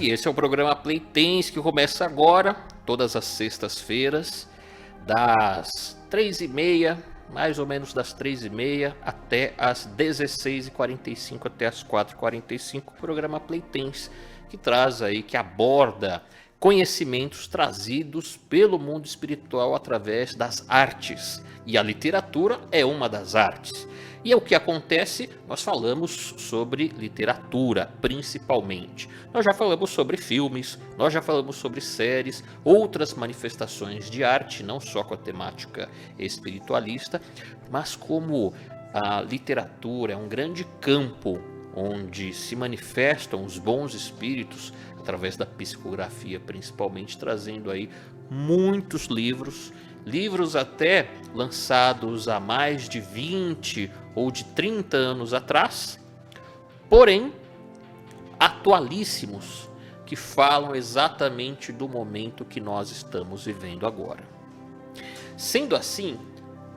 E esse é o programa Playtens, que começa agora, todas as sextas-feiras, das 3h30, mais ou menos das 3h30 até as 16h45, até as 4h45, programa Playtens, que traz aí, que aborda conhecimentos trazidos pelo mundo espiritual através das artes. E a literatura é uma das artes. E é o que acontece, nós falamos sobre literatura, principalmente. Nós já falamos sobre filmes, nós já falamos sobre séries, outras manifestações de arte, não só com a temática espiritualista, mas como a literatura é um grande campo onde se manifestam os bons espíritos, através da psicografia principalmente, trazendo aí muitos livros até lançados há mais de 20 ou de 30 anos atrás, porém atualíssimos, que falam exatamente do momento que nós estamos vivendo agora. Sendo assim,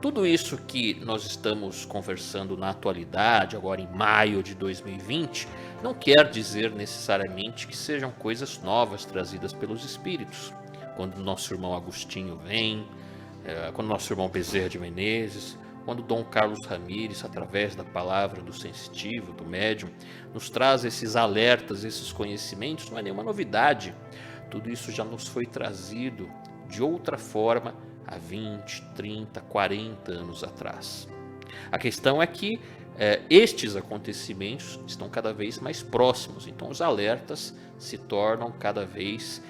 tudo isso que nós estamos conversando na atualidade, agora em maio de 2020, não quer dizer necessariamente que sejam coisas novas trazidas pelos espíritos. Quando nosso irmão Agostinho vem, quando nosso irmão Bezerra de Menezes, quando Dom Carlos Ramires, através da palavra do sensitivo, do médium, nos traz esses alertas, esses conhecimentos, não é nenhuma novidade. Tudo isso já nos foi trazido de outra forma há 20, 30, 40 anos atrás. A questão é que estes acontecimentos estão cada vez mais próximos, então os alertas se tornam cada vez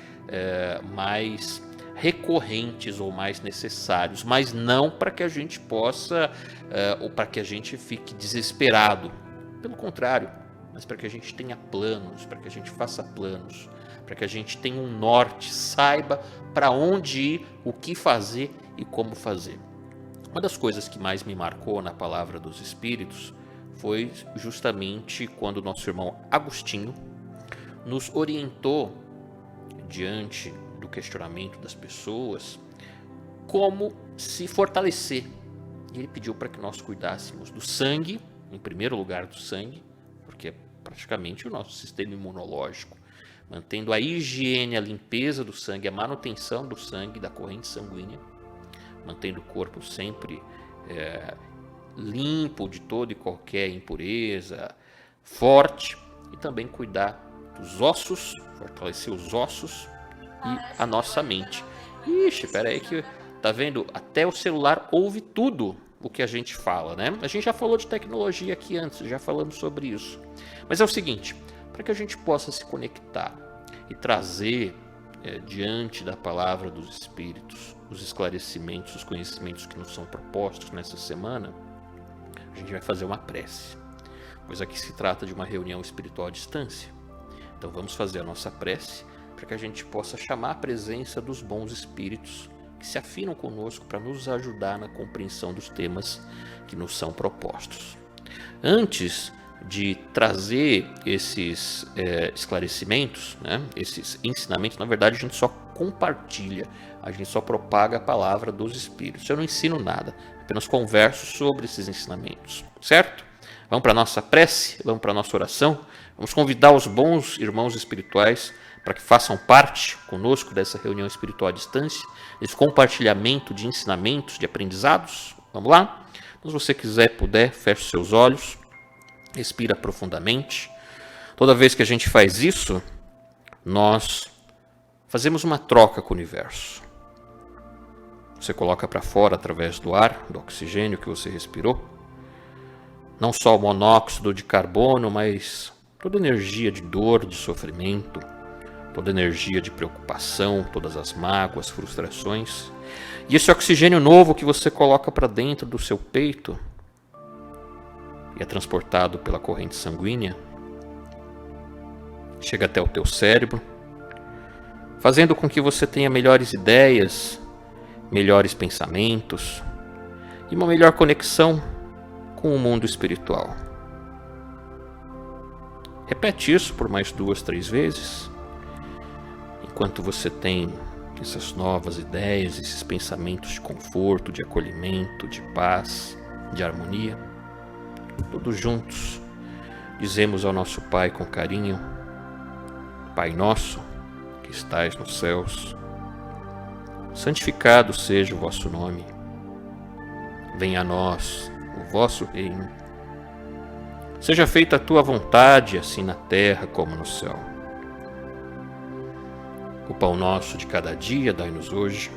mais recorrentes ou mais necessários, mas não para que a gente possa ou para que a gente fique desesperado. Pelo contrário, mas para que a gente tenha planos, para que a gente faça planos, para que a gente tenha um norte, saiba para onde ir, o que fazer e como fazer. Uma das coisas que mais me marcou na palavra dos espíritos foi justamente quando nosso irmão Agostinho nos orientou diante do questionamento das pessoas como se fortalecer. E ele pediu para que nós cuidássemos do sangue, em primeiro lugar do sangue, porque é praticamente o nosso sistema imunológico, mantendo a higiene, a limpeza do sangue, a manutenção do sangue, da corrente sanguínea, mantendo o corpo sempre limpo de toda e qualquer impureza, forte, e também cuidar dos ossos, fortalecer os ossos e a nossa mente. Ixi, peraí que, tá vendo? Até o celular ouve tudo o que a gente fala, né? A gente já falou de tecnologia aqui antes, já falamos sobre isso. Mas é o seguinte, para que a gente possa se conectar e trazer diante da palavra dos espíritos os esclarecimentos, os conhecimentos que nos são propostos nessa semana, a gente vai fazer uma prece, pois aqui se trata de uma reunião espiritual à distância. Então vamos fazer a nossa prece para que a gente possa chamar a presença dos bons espíritos que se afinam conosco para nos ajudar na compreensão dos temas que nos são propostos. Antes de trazer esses esclarecimentos, né, esses ensinamentos, na verdade a gente só compartilha, a gente só propaga a palavra dos espíritos. Eu não ensino nada, apenas converso sobre esses ensinamentos, certo? Vamos para a nossa prece, vamos para a nossa oração, vamos convidar os bons irmãos espirituais para que façam parte conosco dessa reunião espiritual à distância, desse compartilhamento de ensinamentos, de aprendizados. Vamos lá? Então, se você quiser, puder, feche os seus olhos, respira profundamente. Toda vez que a gente faz isso, nós fazemos uma troca com o universo. Você coloca para fora através do ar, do oxigênio que você respirou, não só o monóxido de carbono, mas toda energia de dor, de sofrimento, toda energia de preocupação, todas as mágoas, frustrações. E esse oxigênio novo que você coloca para dentro do seu peito e é transportado pela corrente sanguínea, chega até o teu cérebro, fazendo com que você tenha melhores ideias, melhores pensamentos e uma melhor conexão com o mundo espiritual. Repete isso por mais 2, 3 vezes. Enquanto você tem essas novas ideias, esses pensamentos de conforto, de acolhimento, de paz, de harmonia, todos juntos dizemos ao nosso Pai com carinho: Pai nosso, que estais nos céus, santificado seja o vosso nome. Venha a nós o vosso reino. Seja feita a tua vontade, assim na terra como no céu. O pão nosso de cada dia dai-nos hoje.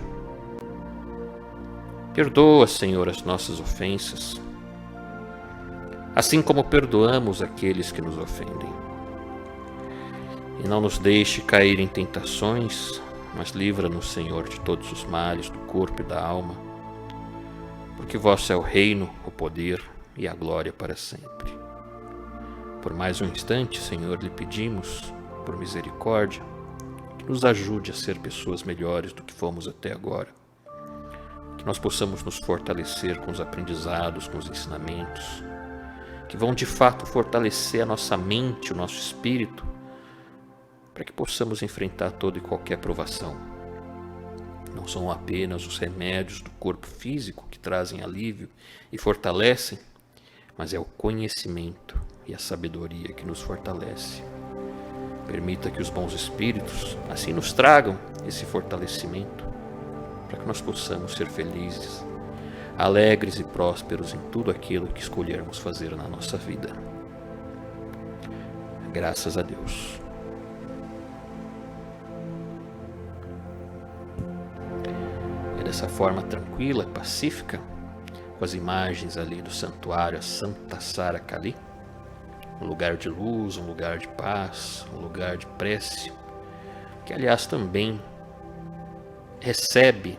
Perdoa, Senhor, as nossas ofensas, assim como perdoamos aqueles que nos ofendem. E não nos deixe cair em tentações, mas livra-nos, Senhor, de todos os males do corpo e da alma, porque vosso é o reino, o poder e a glória para sempre. Por mais um instante, Senhor, lhe pedimos, por misericórdia, que nos ajude a ser pessoas melhores do que fomos até agora. Que nós possamos nos fortalecer com os aprendizados, com os ensinamentos, que vão de fato fortalecer a nossa mente, o nosso espírito, para que possamos enfrentar toda e qualquer provação. Não são apenas os remédios do corpo físico que trazem alívio e fortalecem, mas é o conhecimento e a sabedoria que nos fortalece. Permita que os bons espíritos assim nos tragam esse fortalecimento, para que nós possamos ser felizes, alegres e prósperos em tudo aquilo que escolhermos fazer na nossa vida. Graças a Deus. É dessa forma tranquila, pacífica, com as imagens ali do santuário a Santa Sara Kali, um lugar de luz, um lugar de paz, um lugar de prece, que aliás também recebe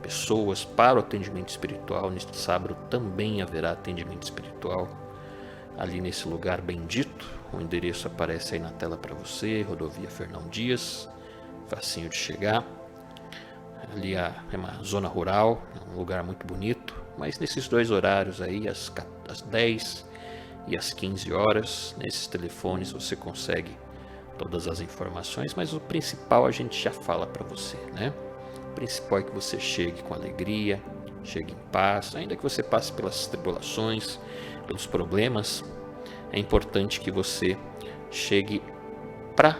pessoas para o atendimento espiritual. Neste sábado também haverá atendimento espiritual ali nesse lugar bendito. O endereço aparece aí na tela para você, Rodovia Fernão Dias, facinho de chegar. Ali é uma zona rural, é um lugar muito bonito, mas nesses dois horários aí, às 10 e às 15 horas, nesses telefones você consegue todas as informações, mas o principal a gente já fala para você, né? O principal é que você chegue com alegria, chegue em paz, ainda que você passe pelas tribulações, pelos problemas, é importante que você chegue para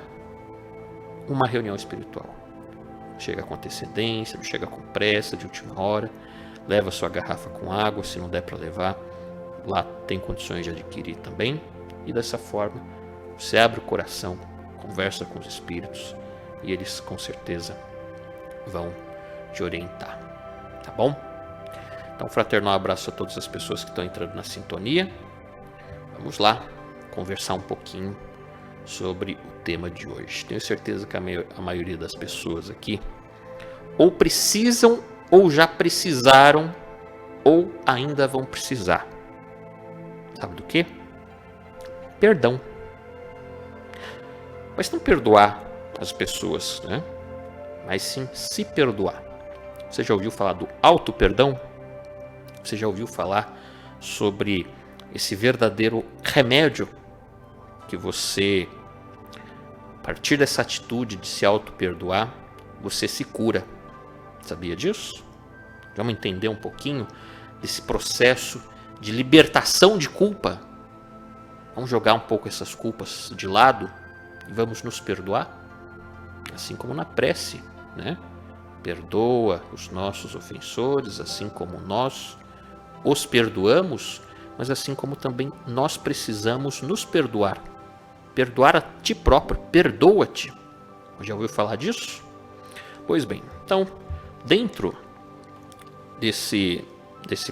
uma reunião espiritual. Chega com antecedência, não chega com pressa, de última hora, leva sua garrafa com água, se não der para levar, lá tem condições de adquirir também, e dessa forma você abre o coração, conversa com os espíritos e eles com certeza vão te orientar, tá bom? Então, um fraternal abraço a todas as pessoas que estão entrando na sintonia. Vamos lá conversar um pouquinho sobre o tema de hoje. Tenho certeza que a maioria das pessoas aqui ou precisam, ou já precisaram, ou ainda vão precisar. Sabe do quê? Perdão. Mas não perdoar as pessoas, né? Mas sim se perdoar. Você já ouviu falar do auto-perdão? Você já ouviu falar sobre esse verdadeiro remédio que você, a partir dessa atitude de se auto-perdoar, você se cura? Sabia disso? Vamos entender um pouquinho desse processo de libertação de culpa? Vamos jogar um pouco essas culpas de lado e vamos nos perdoar? Assim como na prece, né? Perdoa os nossos ofensores, assim como nós os perdoamos, mas assim como também nós precisamos nos perdoar. Perdoar a ti próprio, perdoa-te. Já ouviu falar disso? Pois bem, então, dentro desse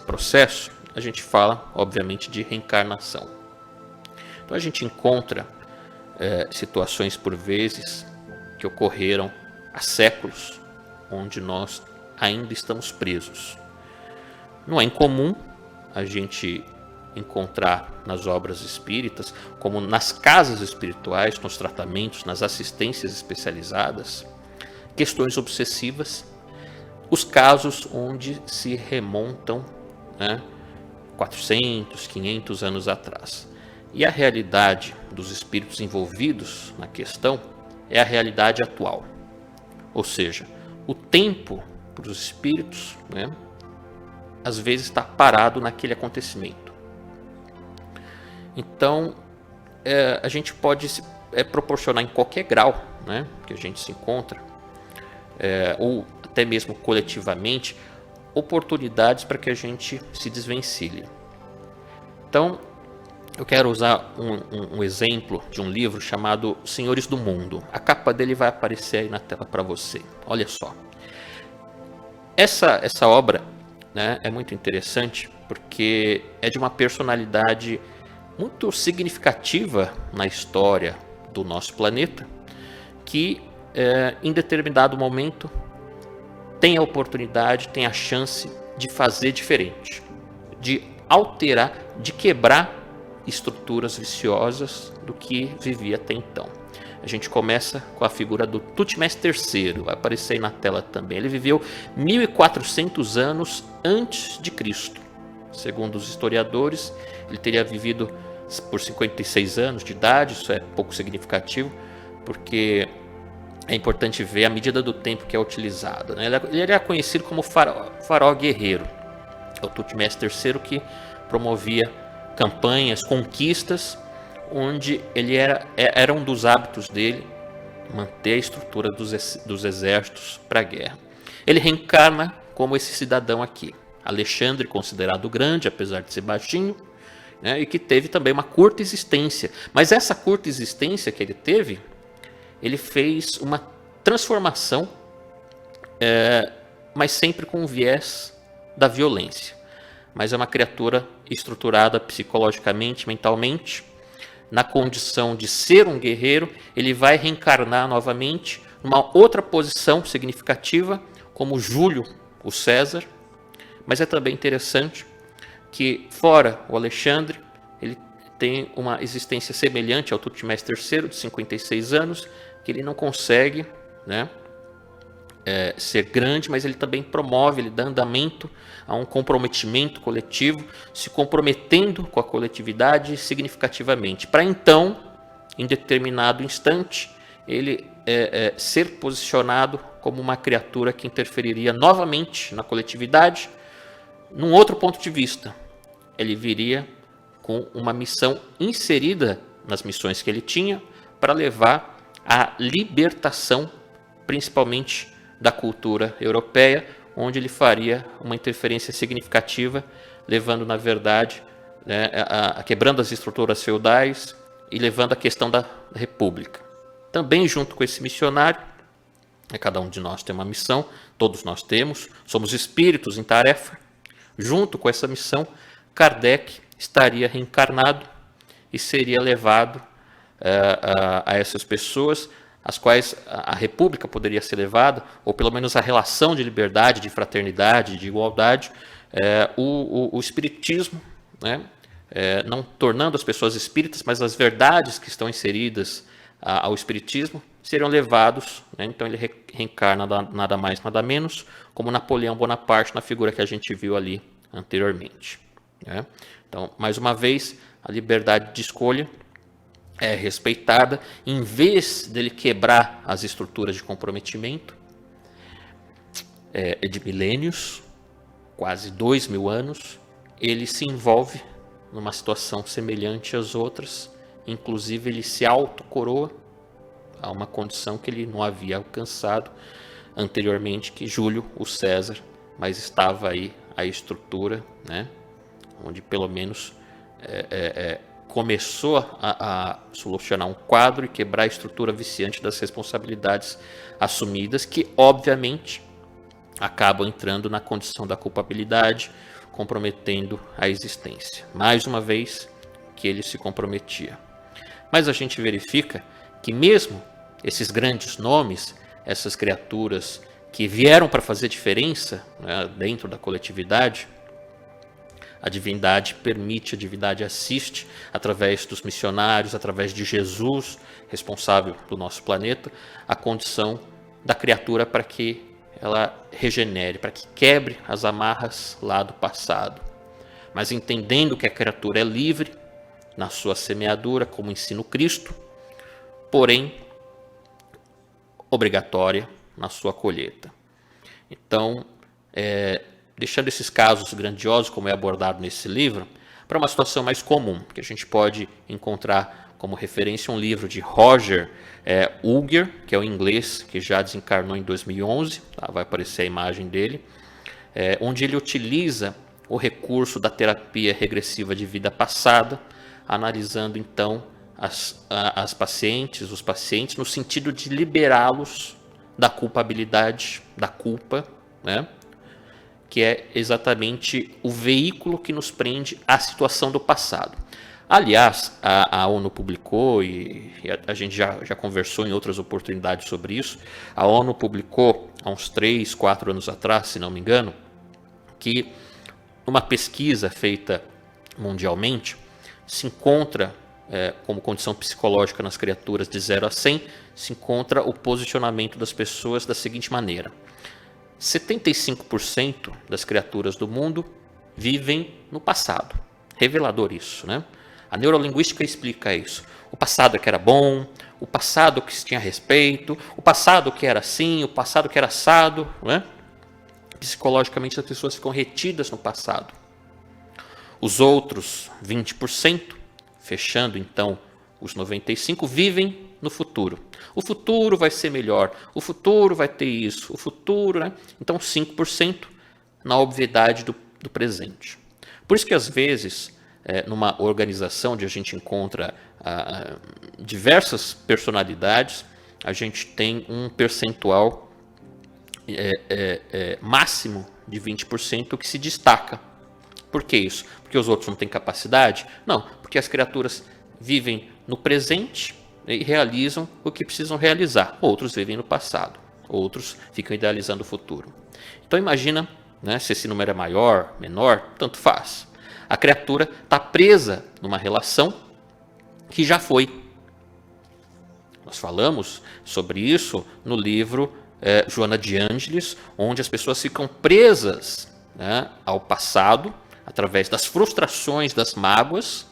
processo, a gente fala, obviamente, de reencarnação. Então a gente encontra situações, por vezes, que ocorreram há séculos, onde nós ainda estamos presos. Não é incomum a gente encontrar nas obras espíritas, como nas casas espirituais, nos tratamentos, nas assistências especializadas, questões obsessivas, os casos onde se remontam, né, 400, 500 anos atrás. E a realidade dos espíritos envolvidos na questão é a realidade atual. Ou seja, o tempo para os espíritos, né, às vezes está parado naquele acontecimento. Então, a gente pode proporcionar em qualquer grau, né, que a gente se encontra, ou até mesmo coletivamente, oportunidades para que a gente se desvencilhe. Então, eu quero usar um exemplo de um livro chamado Senhores do Mundo. A capa dele vai aparecer aí na tela para você. Olha só. Essa obra, né, é muito interessante porque é de uma personalidade muito significativa na história do nosso planeta, que em determinado momento tem a oportunidade, tem a chance de fazer diferente, de alterar, de quebrar estruturas viciosas do que vivia até então. A gente começa com a figura do Thutmose III, vai aparecer aí na tela também. Ele viveu 1400 anos antes de Cristo. Segundo os historiadores, ele teria vivido por 56 anos de idade, isso é pouco significativo, porque é importante ver a medida do tempo que é utilizada, né? Ele era conhecido como faraó guerreiro. É o Thutmose III que promovia campanhas, conquistas, onde ele era um dos hábitos dele manter a estrutura dos exércitos para a guerra. Ele reencarna como esse cidadão aqui, Alexandre, considerado grande, apesar de ser baixinho, né, e que teve também uma curta existência. Mas essa curta existência que ele teve, ele fez uma transformação, mas sempre com um viés da violência. Mas é uma criatura estruturada psicologicamente, mentalmente, na condição de ser um guerreiro. Ele vai reencarnar novamente numa outra posição significativa, como Júlio, o César. Mas é também interessante que, fora o Alexandre, ele tem uma existência semelhante ao Thutmose III, de 56 anos, que ele não consegue, né, ser grande, mas ele também promove, ele dá andamento a um comprometimento coletivo, se comprometendo com a coletividade significativamente, para então, em determinado instante, ele ser posicionado como uma criatura que interferiria novamente na coletividade, num outro ponto de vista. Ele viria com uma missão inserida nas missões que ele tinha para levar a libertação, principalmente da cultura europeia, onde ele faria uma interferência significativa, levando, na verdade, né, quebrando as estruturas feudais e levando a questão da república. Também, junto com esse missionário, cada um de nós tem uma missão, todos nós temos, somos espíritos em tarefa. Junto com essa missão, Kardec estaria reencarnado e seria levado a essas pessoas, as quais a república poderia ser levada, ou pelo menos a relação de liberdade, de fraternidade, de igualdade, o espiritismo, né, não tornando as pessoas espíritas, mas as verdades que estão inseridas ao espiritismo seriam levados, né? Então ele reencarna nada mais, nada menos, como Napoleão Bonaparte, na figura que a gente viu ali anteriormente, né? Então, mais uma vez, a liberdade de escolha é respeitada. Em vez dele quebrar as estruturas de comprometimento, de milênios, quase 2000 anos, ele se envolve numa situação semelhante às outras, inclusive ele se autocoroa a uma condição que ele não havia alcançado anteriormente, que Júlio, o César, mas estava aí a estrutura, né, onde pelo menos começou a solucionar um quadro e quebrar a estrutura viciante das responsabilidades assumidas, que obviamente acabam entrando na condição da culpabilidade, comprometendo a existência. Mais uma vez que ele se comprometia. Mas a gente verifica que mesmo esses grandes nomes, essas criaturas que vieram para fazer diferença, né, dentro da coletividade, a divindade permite, a divindade assiste através dos missionários, através de Jesus, responsável do nosso planeta, a condição da criatura para que ela regenere, para que quebre as amarras lá do passado. Mas entendendo que a criatura é livre na sua semeadura, como ensina o Cristo, porém obrigatória na sua colheita. Então, deixando esses casos grandiosos, como é abordado nesse livro, para uma situação mais comum, que a gente pode encontrar como referência um livro de Roger Unger, que é o inglês que já desencarnou em 2011, tá? Vai aparecer a imagem dele, onde ele utiliza o recurso da terapia regressiva de vida passada, analisando então os pacientes, no sentido de liberá-los da culpabilidade, da culpa, né? Que é exatamente o veículo que nos prende à situação do passado. Aliás, a ONU publicou, e a gente já conversou em outras oportunidades sobre isso, a ONU publicou há uns 3, 4 anos atrás, se não me engano, que numa pesquisa feita mundialmente, se encontra, como condição psicológica nas criaturas de 0 a 100, se encontra o posicionamento das pessoas da seguinte maneira: 75% das criaturas do mundo vivem no passado. Revelador isso, né? A neurolinguística explica isso. O passado que era bom, o passado que se tinha respeito, o passado que era assim, o passado que era assado, né? Psicologicamente as pessoas ficam retidas no passado. Os outros 20%, fechando então os 95%, vivem no futuro. O futuro vai ser melhor, o futuro vai ter isso, o futuro, né? Então 5% na obviedade do presente. Por isso que às vezes, numa organização onde a gente encontra diversas personalidades, a gente tem um percentual máximo de 20% que se destaca. Por que isso? Porque os outros não têm capacidade? Não, porque as criaturas vivem no presente e realizam o que precisam realizar. Outros vivem no passado, outros ficam idealizando o futuro. Então imagina, né, se esse número é maior, menor, tanto faz. A criatura está presa numa relação que já foi. Nós falamos sobre isso no livro Joana de Ângeles, onde as pessoas ficam presas, né, ao passado, através das frustrações, das mágoas,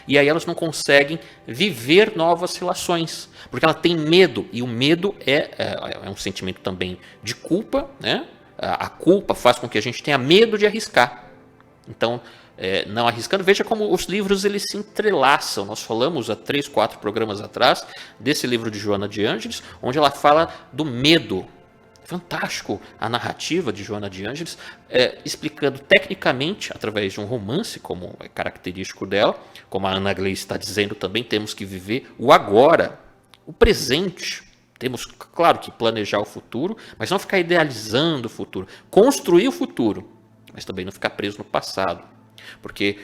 e aí elas não conseguem viver novas relações, porque ela tem medo, e o medo é um sentimento também de culpa, né? A culpa faz com que a gente tenha medo de arriscar. Então, não arriscando, veja como os livros eles se entrelaçam. Nós falamos há 3, 4 programas atrás desse livro de Joana de Ângeles, onde ela fala do medo. Fantástico a narrativa de Joana de Ângeles, explicando tecnicamente, através de um romance, como é característico dela, como a Ana Gleice está dizendo também, temos que viver o agora, o presente. Temos, claro, que planejar o futuro, mas não ficar idealizando o futuro. Construir o futuro, mas também não ficar preso no passado. Porque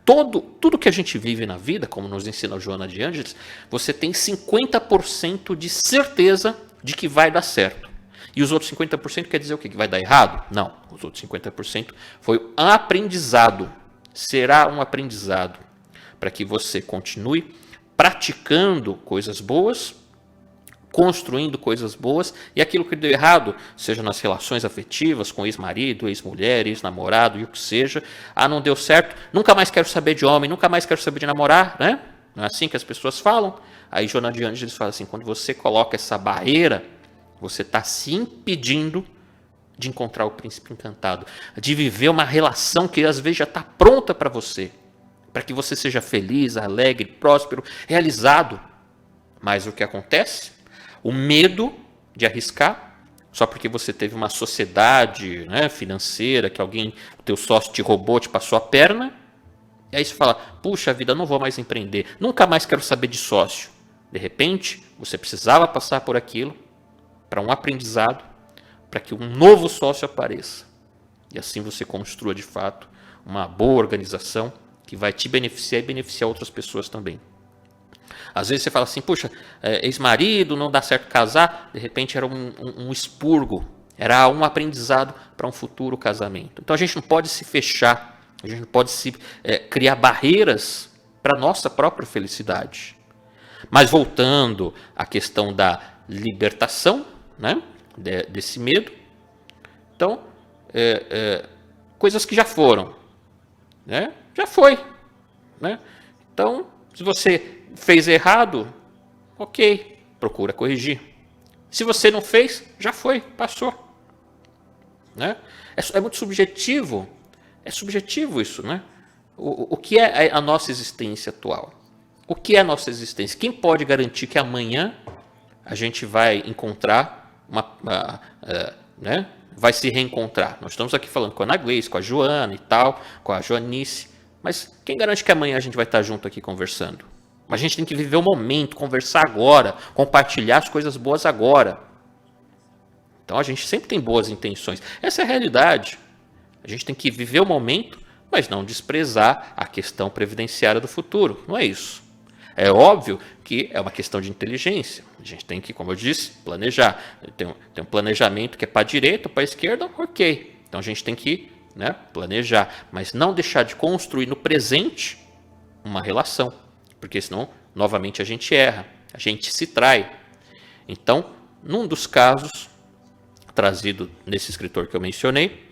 tudo que a gente vive na vida, como nos ensina a Joana de Ângeles, você tem 50% de certeza de que vai dar certo. E os outros 50% quer dizer o quê? Que vai dar errado? Não. Os outros 50% foi um aprendizado. Será um aprendizado para que você continue praticando coisas boas, construindo coisas boas, e aquilo que deu errado, seja nas relações afetivas, com ex-marido, ex-mulher, ex-namorado, e o que seja, não deu certo, nunca mais quero saber de homem, nunca mais quero saber de namorar, né? Não é assim que as pessoas falam? Aí Joana de Ângeles fala assim, quando você coloca essa barreira, você está se impedindo de encontrar o príncipe encantado, de viver uma relação que às vezes já está pronta para você, para que você seja feliz, alegre, próspero, realizado. Mas o que acontece? O medo de arriscar, só porque você teve uma sociedade, né, financeira, que o teu sócio te roubou, te passou a perna, e aí você fala, puxa vida, não vou mais empreender, nunca mais quero saber de sócio. De repente, você precisava passar por aquilo, para um aprendizado, para que um novo sócio apareça. E assim você construa, de fato, uma boa organização que vai te beneficiar e beneficiar outras pessoas também. Às vezes você fala assim, puxa, ex-marido, não dá certo casar, de repente era um expurgo, era um aprendizado para um futuro casamento. Então a gente não pode se fechar, a gente não pode criar barreiras para a nossa própria felicidade. Mas voltando à questão da libertação, né, desse medo, então, coisas que já foram, né, já foi. Né? Então, se você fez errado, ok, procura corrigir. Se você não fez, já foi, passou. Né? É muito subjetivo, é subjetivo isso, né? O que é a nossa existência atual? o que é a nossa existência? Quem pode garantir que amanhã a gente vai encontrar, né? Vai se reencontrar? Nós estamos aqui falando com a Ana Gleice, com a Joana e tal, com a Joanice, mas quem garante que amanhã a gente vai estar junto aqui conversando? Mas a gente tem que viver o momento, conversar agora, compartilhar as coisas boas agora. Então a gente sempre tem boas intenções. Essa é a realidade. A gente tem que viver o momento, mas não desprezar a questão previdenciária do futuro. Não é isso. É óbvio que é uma questão de inteligência. A gente tem que, como eu disse, planejar. Tem um planejamento que é para a direita ou para a esquerda, ok. Então a gente tem que, né, planejar, mas não deixar de construir no presente uma relação, porque senão, novamente, a gente erra, a gente se trai. Então, num dos casos, trazido nesse escritor que eu mencionei,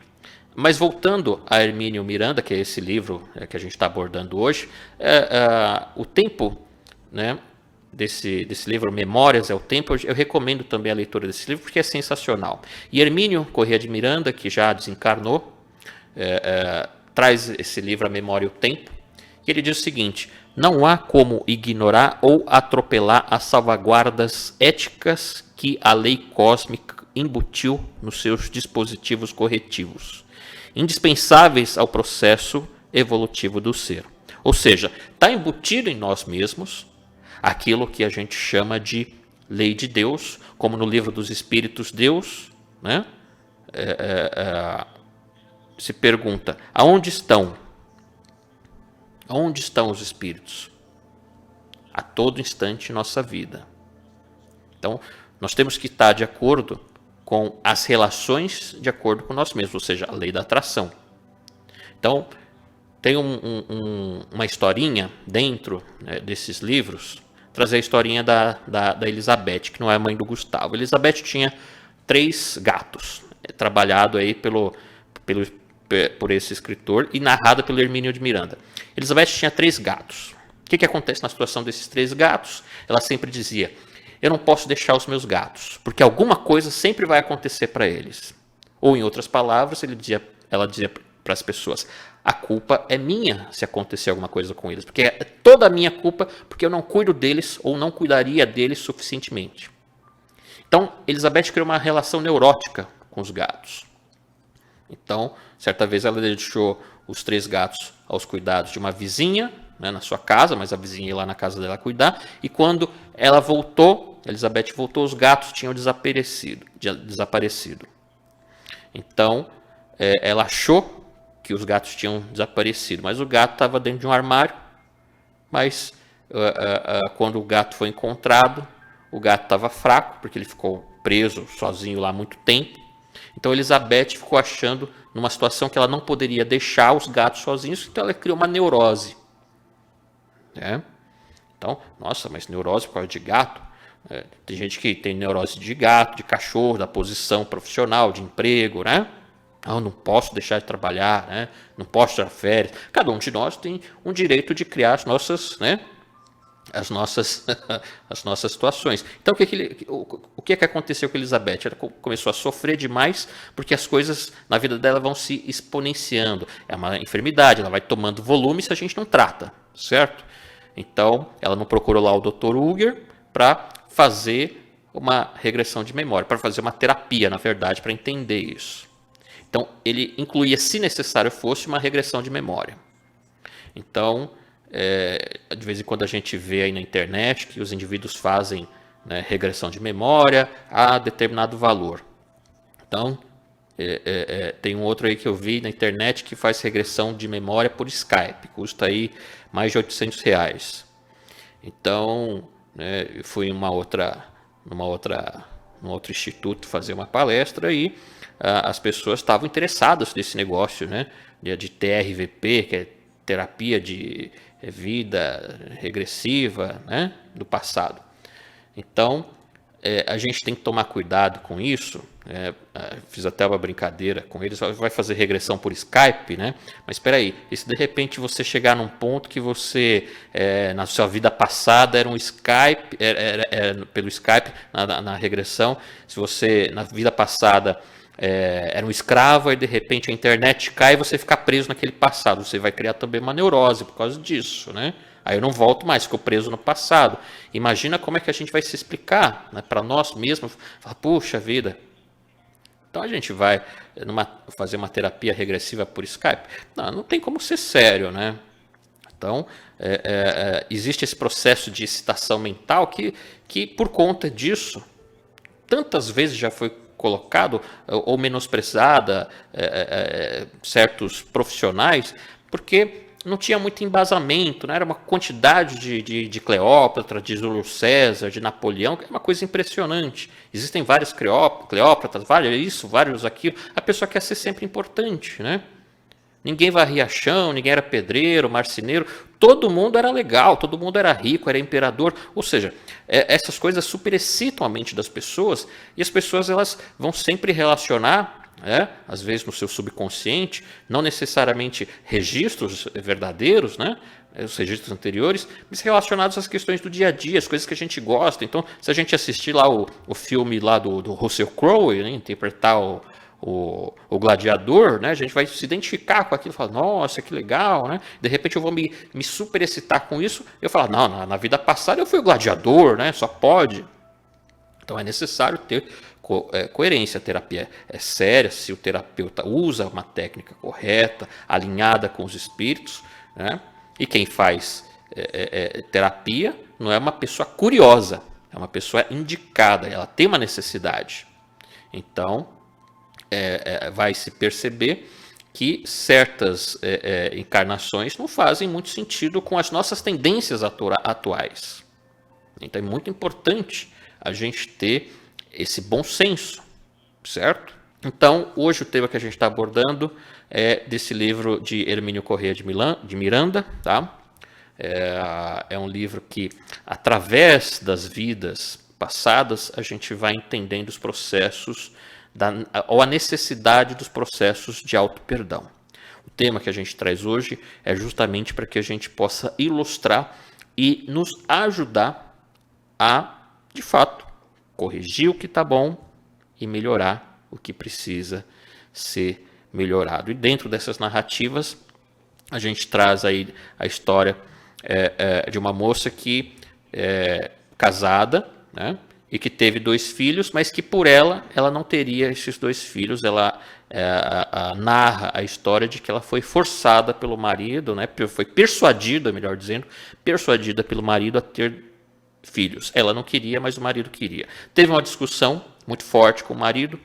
mas voltando a Hermínio Miranda, que é esse livro que a gente está abordando hoje, o tempo, né, desse livro, Memórias é o Tempo, eu recomendo também a leitura desse livro, porque é sensacional. E Hermínio Corrêa de Miranda, que já desencarnou, traz esse livro, A Memória e o Tempo, e ele diz o seguinte: não há como ignorar ou atropelar as salvaguardas éticas que a lei cósmica embutiu nos seus dispositivos corretivos, indispensáveis ao processo evolutivo do ser. Ou seja, está embutido em nós mesmos aquilo que a gente chama de lei de Deus, como no livro dos Espíritos, Deus, né? Se pergunta, aonde estão? Aonde estão os espíritos? A todo instante em nossa vida. Então, nós temos que estar de acordo com as relações de acordo com nós mesmos, ou seja, a lei da atração. Então, tem uma historinha dentro, né, desses livros, trazer a historinha da Elizabeth, que não é a mãe do Gustavo. Elizabeth tinha 3 gatos, trabalhado aí por esse escritor e narrado pelo Hermínio de Miranda. Elizabeth tinha 3 gatos. O que acontece na situação desses 3 gatos? Ela sempre dizia: eu não posso deixar os meus gatos, porque alguma coisa sempre vai acontecer para eles. Ou, em outras palavras, ela dizia para as pessoas: a culpa é minha se acontecer alguma coisa com eles, porque é toda a minha culpa, porque eu não cuido deles ou não cuidaria deles suficientemente. Então, Elizabeth criou uma relação neurótica com os gatos. Então, certa vez ela deixou os 3 gatos aos cuidados de uma vizinha, né, na sua casa, mas a vizinha ia lá na casa dela cuidar, e quando ela voltou, Elizabeth voltou, os gatos tinham desaparecido. Então, ela achou que os gatos tinham desaparecido, mas o gato estava dentro de um armário, mas quando o gato foi encontrado, o gato estava fraco, porque ele ficou preso sozinho lá há muito tempo. Então Elizabeth ficou achando numa situação que ela não poderia deixar os gatos sozinhos, então ela criou uma neurose. Então, nossa, mas neurose por causa de gato? Tem gente que tem neurose de gato, de cachorro, da posição profissional, de emprego, né? Eu não posso deixar de trabalhar, né? Não posso tirar férias. Cada um de nós tem um direito de criar as nossas, né? As nossas situações. Então, o que aconteceu com a Elizabeth? Ela começou a sofrer demais porque as coisas na vida dela vão se exponenciando. É uma enfermidade, ela vai tomando volume se a gente não trata, certo? Então, ela não procurou lá o Dr. Uger para fazer uma regressão de memória, para fazer uma terapia, na verdade, para entender isso. Então, ele incluía, se necessário fosse, uma regressão de memória. Então, de vez em quando a gente vê aí na internet que os indivíduos fazem, né, regressão de memória a determinado valor. Então, tem um outro aí que eu vi na internet que faz regressão de memória por Skype, custa aí mais de R$800. Então, né, eu fui num outro instituto fazer uma palestra e as pessoas estavam interessadas nesse negócio, né, de TRVP, que é terapia de vida regressiva, né, do passado. Então, a gente tem que tomar cuidado com isso. Fiz até uma brincadeira com eles, vai fazer regressão por Skype, né? Mas espera aí, e se de repente você chegar num ponto que você, na sua vida passada, era um Skype, pelo Skype, na regressão, se você, na vida passada, era um escravo, e de repente a internet cai e você fica preso naquele passado, você vai criar também uma neurose por causa disso, né? Aí eu não volto mais, fico preso no passado. Imagina como é que a gente vai se explicar, né, para nós mesmos. Fala, puxa vida, então a gente vai fazer uma terapia regressiva por Skype? Não tem como ser sério, né? Então, existe esse processo de excitação mental que por conta disso, tantas vezes já foi colocado ou menosprezada certos profissionais, porque não tinha muito embasamento, né? Era uma quantidade de Cleópatra, de Júlio César, de Napoleão, que é uma coisa impressionante. Existem vários Cleópatras, vários aquilo. A pessoa quer ser sempre importante, né? Ninguém varria chão, ninguém era pedreiro, marceneiro, todo mundo era legal, todo mundo era rico, era imperador. Ou seja, essas coisas superexcitam a mente das pessoas e as pessoas elas vão sempre relacionar, às vezes no seu subconsciente, não necessariamente registros verdadeiros, né? Os registros anteriores, mas relacionados às questões do dia a dia, as coisas que a gente gosta. Então, se a gente assistir lá o filme lá do Russell Crowe, né, interpretar o gladiador, né? A gente vai se identificar com aquilo, falar, nossa, que legal, né? De repente eu vou me super excitar com isso, eu falo, não, na vida passada eu fui o gladiador, né? Só pode. Então é necessário ter coerência. A terapia é séria, se o terapeuta usa uma técnica correta, alinhada com os espíritos, né? E quem faz terapia não é uma pessoa curiosa, é uma pessoa indicada, ela tem uma necessidade. Então, vai se perceber que certas encarnações não fazem muito sentido com as nossas tendências atuais. Então é muito importante a gente ter esse bom senso, certo? Então, hoje o tema que a gente está abordando é desse livro de Hermínio Corrêa de Miranda, tá? É um livro que, através das vidas passadas, a gente vai entendendo os processos ou a necessidade dos processos de auto-perdão. O tema que a gente traz hoje é justamente para que a gente possa ilustrar e nos ajudar a, de fato, corrigir o que está bom e melhorar o que precisa ser melhorado. E dentro dessas narrativas, a gente traz aí a história de uma moça que é casada, né? E que teve 2 filhos, mas que por ela não teria esses 2 filhos. Ela narra a história de que ela foi forçada pelo marido, né? Foi persuadida, melhor dizendo, persuadida pelo marido a ter filhos. Ela não queria, mas o marido queria. Teve uma discussão muito forte com o marido,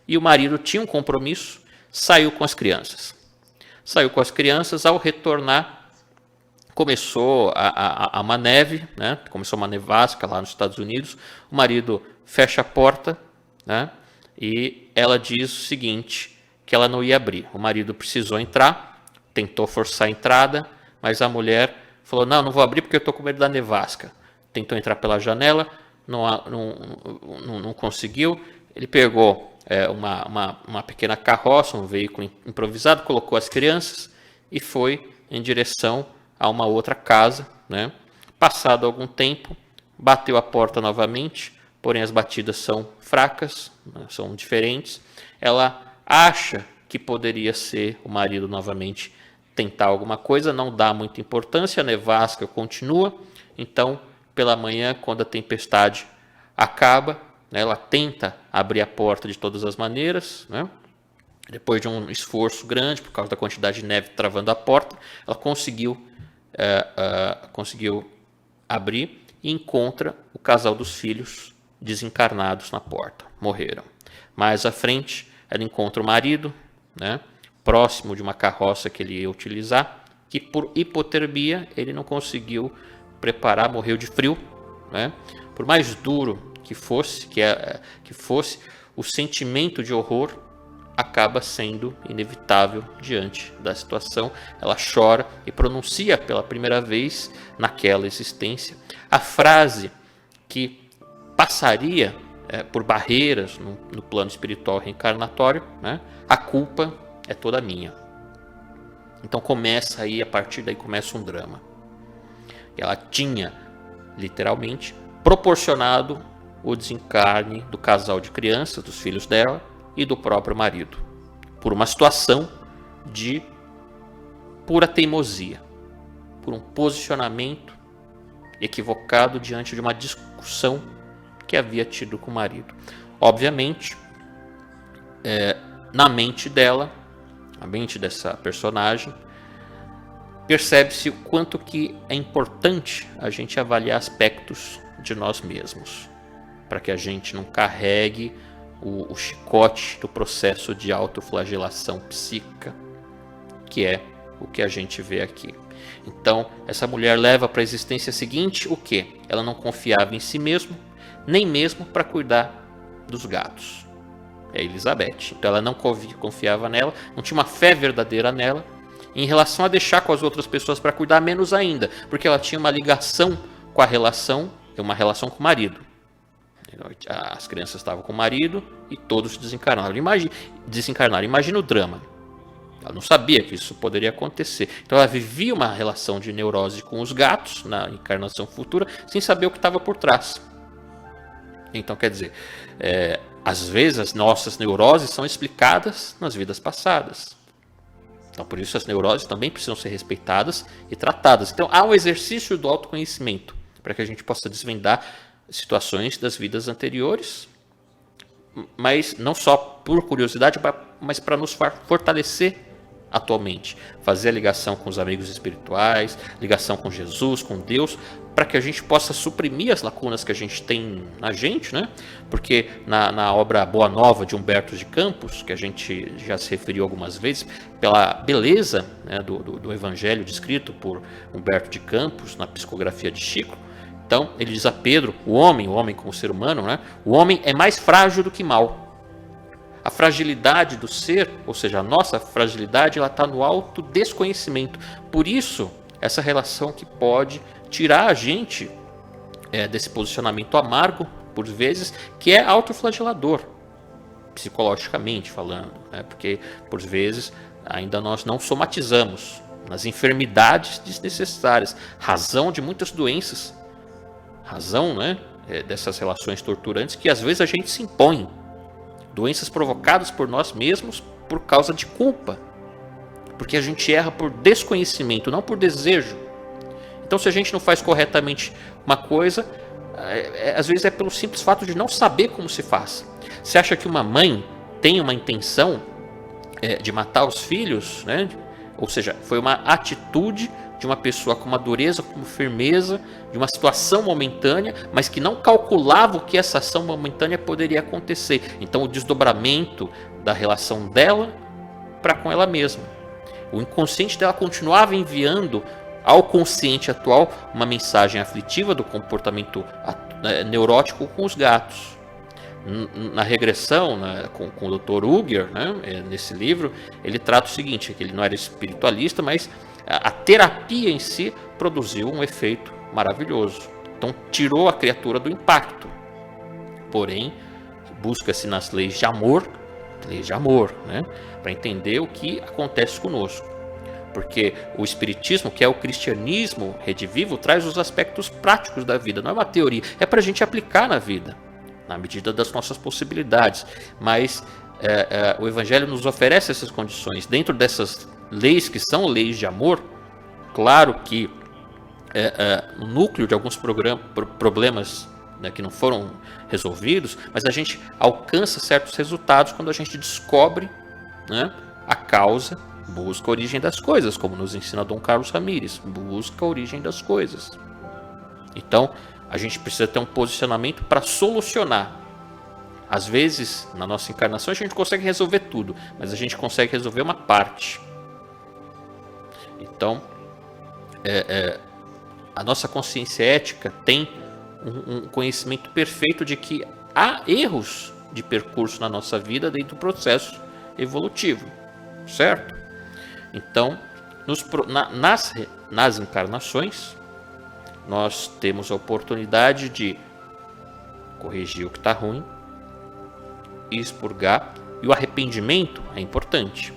e o marido tinha um compromisso, saiu com as crianças. Saiu com as crianças, ao retornar, começou uma neve, né? Começou uma nevasca lá nos Estados Unidos. O marido fecha a porta, né? E ela diz o seguinte, que ela não ia abrir. O marido precisou entrar, tentou forçar a entrada, mas a mulher falou, não vou abrir porque eu estou com medo da nevasca. Tentou entrar pela janela, não conseguiu. Ele pegou uma pequena carroça, um veículo improvisado, colocou as crianças e foi em direção a uma outra casa, né? Passado algum tempo, bateu a porta novamente, porém as batidas são fracas, né? São diferentes. Ela acha que poderia ser o marido novamente tentar alguma coisa, não dá muita importância, a nevasca continua. Então, pela manhã, quando a tempestade acaba, né, ela tenta abrir a porta de todas as maneiras, né? Depois de um esforço grande, por causa da quantidade de neve travando a porta, ela conseguiu abrir e encontra o casal dos filhos desencarnados na porta, morreram. Mais à frente, ela encontra o marido, né, próximo de uma carroça que ele ia utilizar, que por hipotermia ele não conseguiu preparar, morreu de frio, né? Por mais duro que fosse, o sentimento de horror acaba sendo inevitável diante da situação. Ela chora e pronuncia pela primeira vez naquela existência a frase que passaria por barreiras no plano espiritual reencarnatório, né? A culpa é toda minha. Então começa aí, a partir daí começa um drama. Ela tinha literalmente proporcionado o desencarne do casal de crianças, dos filhos dela e do próprio marido, por uma situação de pura teimosia. por um posicionamento equivocado diante de uma discussão que havia tido com o marido. Obviamente, na mente dela, a mente dessa personagem, percebe-se o quanto que é importante a gente avaliar aspectos de nós mesmos, para que a gente não carregue o chicote do processo de autoflagelação psíquica, que é o que a gente vê aqui. Então, essa mulher leva para a existência seguinte o quê? Ela não confiava em si mesma, nem mesmo para cuidar dos gatos. É Elizabeth. Então ela não confiava nela, não tinha uma fé verdadeira nela, em relação a deixar com as outras pessoas para cuidar, menos ainda, porque ela tinha uma ligação com a relação, uma relação com o marido. As crianças estavam com o marido e todos desencarnaram. Imagina o drama. Ela não sabia que isso poderia acontecer. Então ela vivia uma relação de neurose com os gatos na encarnação futura, sem saber o que estava por trás. Então, quer dizer, às vezes as nossas neuroses são explicadas nas vidas passadas. Então, por isso as neuroses também precisam ser respeitadas e tratadas. Então, há um exercício do autoconhecimento para que a gente possa desvendar situações das vidas anteriores, mas não só por curiosidade, mas para nos fortalecer atualmente. Fazer a ligação com os amigos espirituais, ligação com Jesus, com Deus, para que a gente possa suprimir as lacunas que a gente tem na gente, né? Porque na obra Boa Nova de Humberto de Campos, que a gente já se referiu algumas vezes, pela beleza, né, do evangelho descrito por Humberto de Campos na psicografia de Chico, então ele diz a Pedro, o homem como ser humano, né? O homem é mais frágil do que mal. A fragilidade do ser, ou seja, a nossa fragilidade, ela está no alto desconhecimento. Por isso, essa relação que pode tirar a gente desse posicionamento amargo, por vezes, que é autoflagelador, psicologicamente falando, né? Porque, por vezes, ainda nós não somatizamos nas enfermidades desnecessárias, razão de muitas doenças, razão, né, dessas relações torturantes que às vezes a gente se impõe. Doenças provocadas por nós mesmos por causa de culpa. Porque a gente erra por desconhecimento, não por desejo. Então, se a gente não faz corretamente uma coisa, às vezes é pelo simples fato de não saber como se faz. Você acha que uma mãe tem uma intenção de matar os filhos, né? Ou seja, foi uma atitude de uma pessoa com uma dureza, com uma firmeza, de uma situação momentânea, mas que não calculava o que essa ação momentânea poderia acontecer. Então, o desdobramento da relação dela para com ela mesma. O inconsciente dela continuava enviando ao consciente atual uma mensagem aflitiva do comportamento neurótico com os gatos. Na regressão, né, com o Dr. Uger, né, nesse livro, ele trata o seguinte, que ele não era espiritualista, mas a terapia em si produziu um efeito maravilhoso. Então, tirou a criatura do impacto. Porém, busca-se nas leis de amor, né, para entender o que acontece conosco. Porque o espiritismo, que é o cristianismo redivivo, traz os aspectos práticos da vida. Não é uma teoria, é para a gente aplicar na vida, na medida das nossas possibilidades. Mas o Evangelho nos oferece essas condições. Dentro dessas leis que são leis de amor, claro que o núcleo de alguns problemas, né, que não foram resolvidos, mas a gente alcança certos resultados quando a gente descobre, né, a causa, busca a origem das coisas, como nos ensina Dom Carlos Ramírez, busca a origem das coisas. Então, a gente precisa ter um posicionamento para solucionar. Às vezes, na nossa encarnação, a gente consegue resolver tudo, mas a gente consegue resolver uma parte. Então, a nossa consciência ética tem um conhecimento perfeito de que há erros de percurso na nossa vida dentro do processo evolutivo, certo? Então, nas encarnações, nós temos a oportunidade de corrigir o que está ruim, expurgar, e o arrependimento é importante.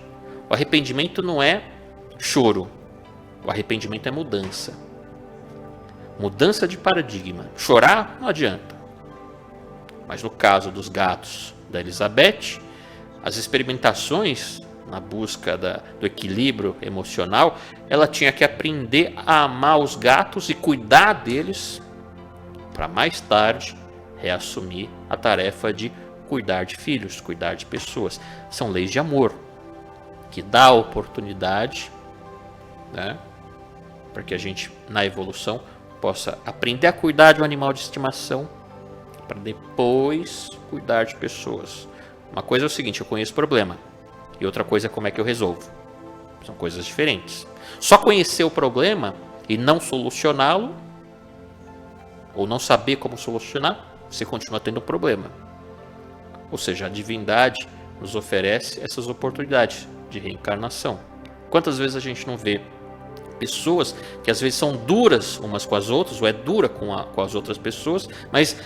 O arrependimento não é choro, o arrependimento é mudança. Mudança de paradigma. Chorar não adianta. Mas no caso dos gatos da Elizabeth, as experimentações na busca do equilíbrio emocional, ela tinha que aprender a amar os gatos e cuidar deles, para mais tarde reassumir a tarefa de cuidar de filhos, cuidar de pessoas. São leis de amor, que dá a oportunidade, né, para que a gente, na evolução, possa aprender a cuidar de um animal de estimação, para depois cuidar de pessoas. Uma coisa é o seguinte: eu conheço o problema, e outra coisa é como é que eu resolvo. São coisas diferentes. Só conhecer o problema e não solucioná-lo, ou não saber como solucionar, você continua tendo um problema. Ou seja, a divindade nos oferece essas oportunidades de reencarnação. Quantas vezes a gente não vê pessoas que às vezes são duras umas com as outras, ou é dura com as outras pessoas, mas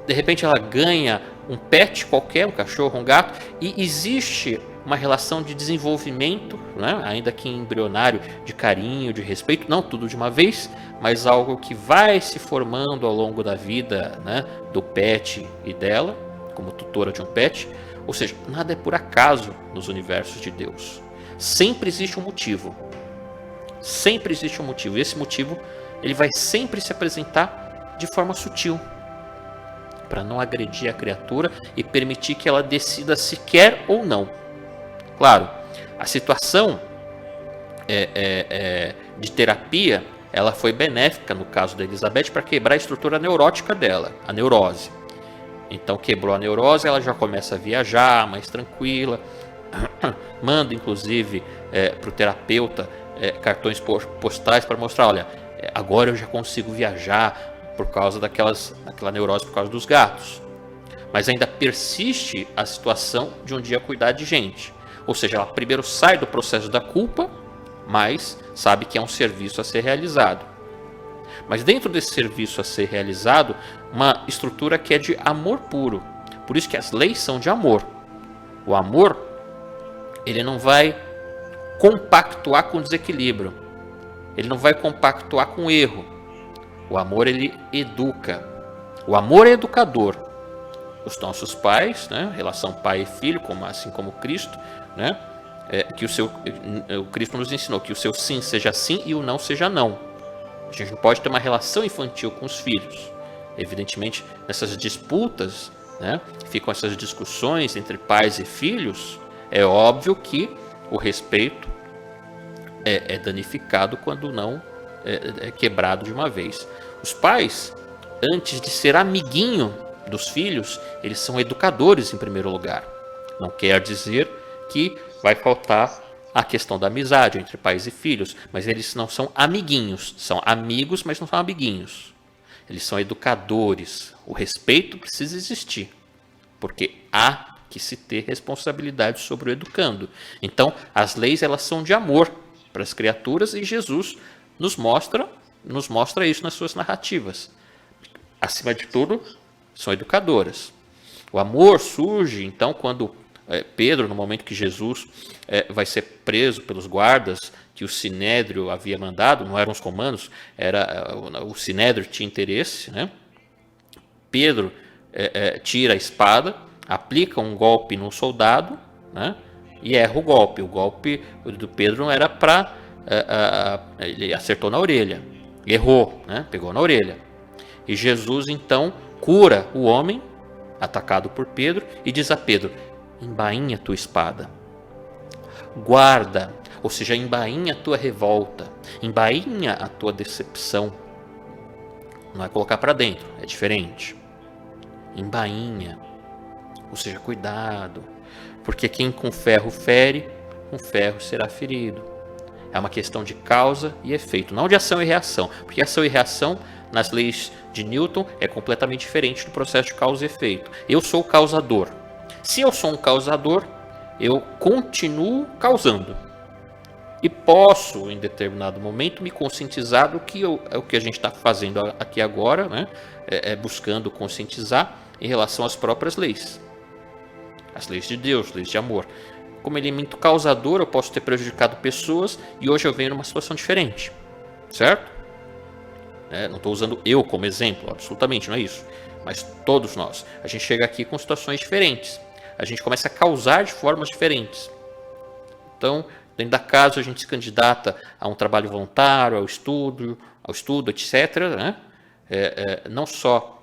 de repente ela ganha um pet qualquer, um cachorro, um gato, e existe uma relação de desenvolvimento, né, ainda que embrionário, de carinho, de respeito, não tudo de uma vez, mas algo que vai se formando ao longo da vida, né, do pet e dela, como tutora de um pet. Ou seja, nada é por acaso nos universos de Deus. Sempre existe um motivo. Sempre existe um motivo. E esse motivo, ele vai sempre se apresentar de forma sutil, para não agredir a criatura e permitir que ela decida se quer ou não. Claro, a situação de terapia, ela foi benéfica no caso da Elizabeth para quebrar a estrutura neurótica dela, a neurose. Então quebrou a neurose, ela já começa a viajar mais tranquila, manda inclusive para o terapeuta cartões postais para mostrar: olha, agora eu já consigo viajar por causa daquela neurose, por causa dos gatos. Mas ainda persiste a situação de um dia cuidar de gente. Ou seja, ela primeiro sai do processo da culpa, mas sabe que é um serviço a ser realizado. Mas dentro desse serviço a ser realizado, uma estrutura que é de amor puro. Por isso que as leis são de amor. O amor, ele não vai compactuar com desequilíbrio. Ele não vai compactuar com erro. O amor, ele educa. O amor é educador. Os nossos pais, né, relação pai e filho, assim como Cristo, né, que o Cristo nos ensinou que o seu sim seja sim e o não seja não. A gente não pode ter uma relação infantil com os filhos. Evidentemente, nessas disputas, né, ficam essas discussões entre pais e filhos, é óbvio que o respeito é danificado quando não é quebrado de uma vez. Os pais, antes de ser amiguinho dos filhos, eles são educadores em primeiro lugar. Não quer dizer que vai faltar a questão da amizade entre pais e filhos, mas eles não são amiguinhos, são amigos, mas não são amiguinhos. Eles são educadores. O respeito precisa existir, porque há que se ter responsabilidade sobre o educando. Então, as leis, elas são de amor para as criaturas, e Jesus nos mostra isso nas suas narrativas. Acima de tudo, são educadoras. O amor surge, então, quando Pedro, no momento que Jesus vai ser preso pelos guardas que o Sinédrio havia mandado, não eram os romanos, o Sinédrio tinha interesse, né? Pedro tira a espada, aplica um golpe no soldado, né? E erra o golpe. O golpe do Pedro não era para... ele acertou na orelha, errou, né? Pegou na orelha. E Jesus, então, cura o homem atacado por Pedro e diz a Pedro: embainha a tua espada, guarda, ou seja, embainha a tua revolta, embainha a tua decepção. Não é colocar para dentro, é diferente. Embainha, ou seja, cuidado, porque quem com ferro fere, com ferro será ferido. É uma questão de causa e efeito, não de ação e reação, porque ação e reação nas leis de Newton é completamente diferente do processo de causa e efeito. Eu sou o causador. Se eu sou um causador, eu continuo causando. E posso, em determinado momento, me conscientizar do que é o que a gente está fazendo aqui agora, né? Buscando conscientizar em relação às próprias leis. As leis de Deus, leis de amor. Como elemento causador, eu posso ter prejudicado pessoas e hoje eu venho numa situação diferente. Certo? Não estou usando eu como exemplo, absolutamente, não é isso. Mas todos nós. A gente chega aqui com situações diferentes. A gente começa a causar de formas diferentes. Então, dentro da casa a gente se candidata a um trabalho voluntário, ao estudo, etc. Né? Não só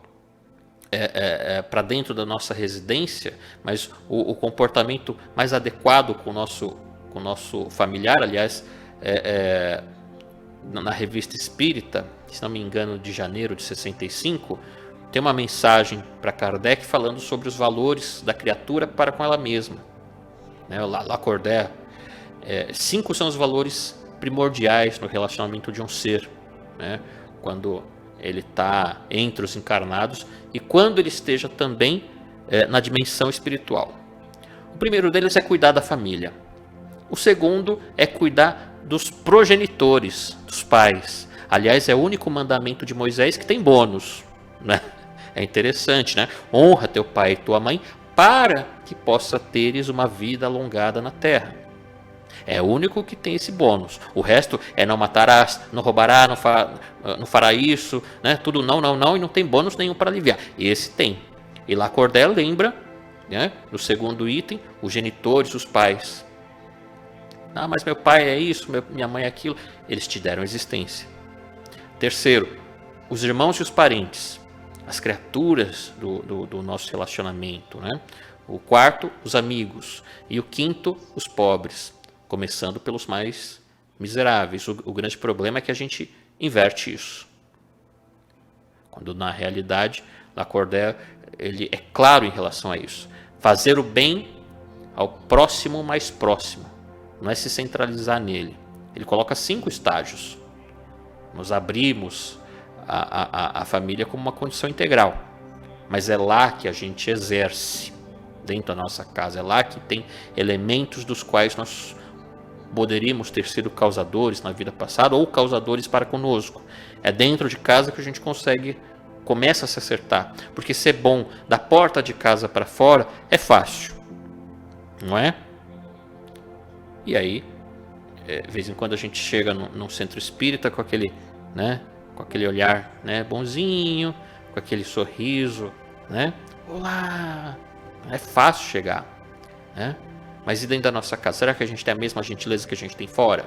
para dentro da nossa residência, mas o comportamento mais adequado com o nosso familiar. Aliás, na Revista Espírita, se não me engano, de janeiro de 65, tem uma mensagem para Kardec falando sobre os valores da criatura para com ela mesma. Lacordaire, 5 são os valores primordiais no relacionamento de um ser, né? Quando ele está entre os encarnados e quando ele esteja também na dimensão espiritual. O primeiro deles é cuidar da família. O segundo é cuidar dos progenitores, dos pais. Aliás, é o único mandamento de Moisés que tem bônus, né? É interessante, né? Honra teu pai e tua mãe para que possa teres uma vida alongada na terra. É o único que tem esse bônus. O resto é não matarás, não roubará, não fará isso, né? Tudo não, e não tem bônus nenhum para aliviar. Esse tem. E Lacordaire lembra, né, no segundo item, os genitores, os pais. Ah, mas meu pai é isso, minha mãe é aquilo. Eles te deram existência. Terceiro, os irmãos e os parentes, as criaturas do nosso relacionamento, né? O quarto, os amigos. E o quinto, os pobres, começando pelos mais miseráveis. O grande problema é que a gente inverte isso. Quando na realidade, Lacordaire, ele é claro em relação a isso. Fazer o bem ao próximo mais próximo. Não é se centralizar nele. Ele coloca 5 estágios. Nós abrimos a família como uma condição integral. Mas é lá que a gente exerce, dentro da nossa casa. É lá que tem elementos dos quais nós poderíamos ter sido causadores na vida passada ou causadores para conosco. É dentro de casa que a gente começa a se acertar. Porque ser bom da porta de casa para fora é fácil. Não é? E aí, de vez em quando a gente chega num centro espírita com aquele, né, com aquele olhar, né, bonzinho, com aquele sorriso, né? Olá! É fácil chegar, né? Mas e dentro da nossa casa? Será que a gente tem a mesma gentileza que a gente tem fora?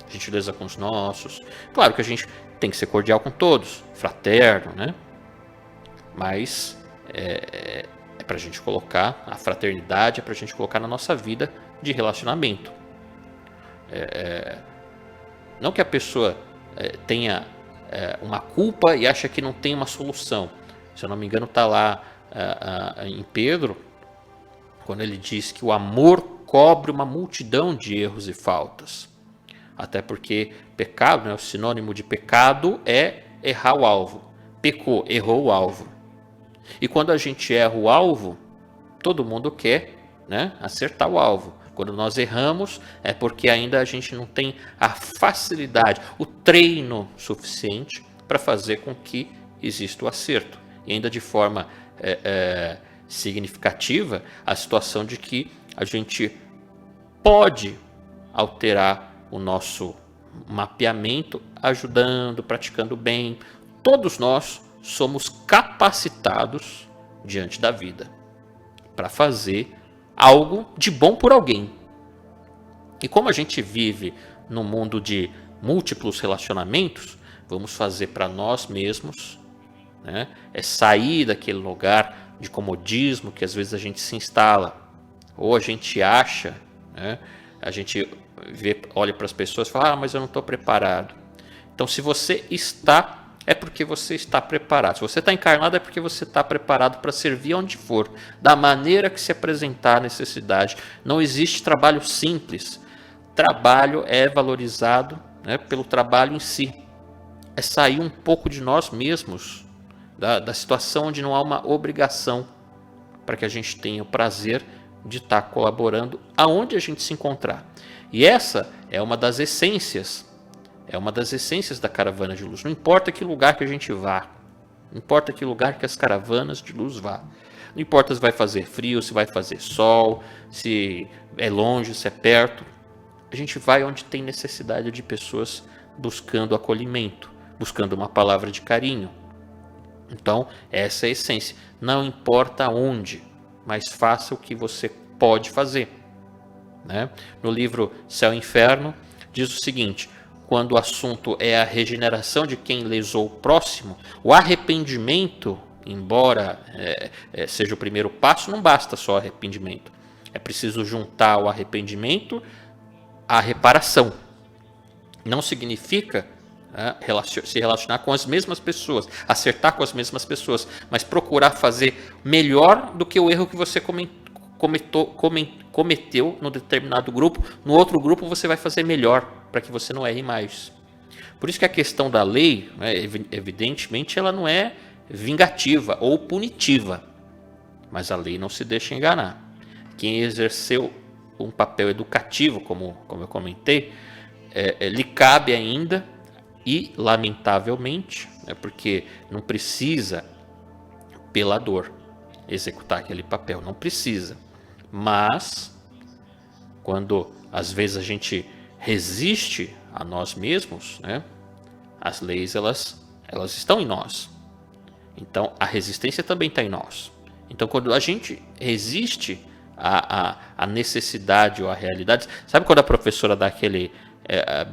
Gentileza com os nossos. Claro que a gente tem que ser cordial com todos, fraterno, né? Mas é para a gente colocar a fraternidade, é para a gente colocar na nossa vida de relacionamento. Não que a pessoa tenha uma culpa e acha que não tem uma solução. Se eu não me engano, está lá em Pedro, quando ele diz que o amor cobre uma multidão de erros e faltas. Até porque pecado, né, o sinônimo de pecado é errar o alvo. Pecou, errou o alvo. E quando a gente erra o alvo, todo mundo quer, né, acertar o alvo. Quando nós erramos, é porque ainda a gente não tem a facilidade, o treino suficiente para fazer com que exista o acerto. E ainda de forma significativa, a situação de que a gente pode alterar o nosso mapeamento, ajudando, praticando bem. Todos nós somos capacitados diante da vida para fazer algo de bom por alguém. E como a gente vive num mundo de múltiplos relacionamentos, vamos fazer para nós mesmos, né? É sair daquele lugar de comodismo que às vezes a gente se instala, ou a gente acha, né? A gente olha para as pessoas e fala, mas eu não estou preparado. Então, se você está, é porque você está preparado. Se você está encarnado, é porque você está preparado para servir onde for, da maneira que se apresentar a necessidade. Não existe trabalho simples. Trabalho é valorizado, né, pelo trabalho em si. É sair um pouco de nós mesmos, da situação onde não há uma obrigação, para que a gente tenha o prazer de estar colaborando aonde a gente se encontrar. E essa é uma das essências. É uma das essências da caravana de luz. Não importa que lugar que a gente vá. Não importa que lugar que as caravanas de luz vá. Não importa se vai fazer frio, se vai fazer sol, se é longe, se é perto. A gente vai onde tem necessidade de pessoas buscando acolhimento, buscando uma palavra de carinho. Então, essa é a essência. Não importa onde, mas faça o que você pode fazer. né? No livro Céu e Inferno, diz o seguinte: quando o assunto é a regeneração de quem lesou o próximo, o arrependimento, embora seja o primeiro passo, não basta só arrependimento. É preciso juntar o arrependimento à reparação. Não significa se relacionar com as mesmas pessoas, acertar com as mesmas pessoas, mas procurar fazer melhor do que o erro que você cometeu no determinado grupo. No outro grupo você vai fazer melhor, para que você não erre mais. Por isso que a questão da lei, evidentemente, ela não é vingativa ou punitiva, mas a lei não se deixa enganar. Quem exerceu um papel educativo, como eu comentei, lhe cabe ainda, e lamentavelmente, porque não precisa pela dor executar aquele papel, não precisa, mas quando às vezes a gente resiste a nós mesmos, né, as leis elas estão em nós, então a resistência também está em nós. Então quando a gente resiste à necessidade ou à realidade, sabe quando a professora dá aquele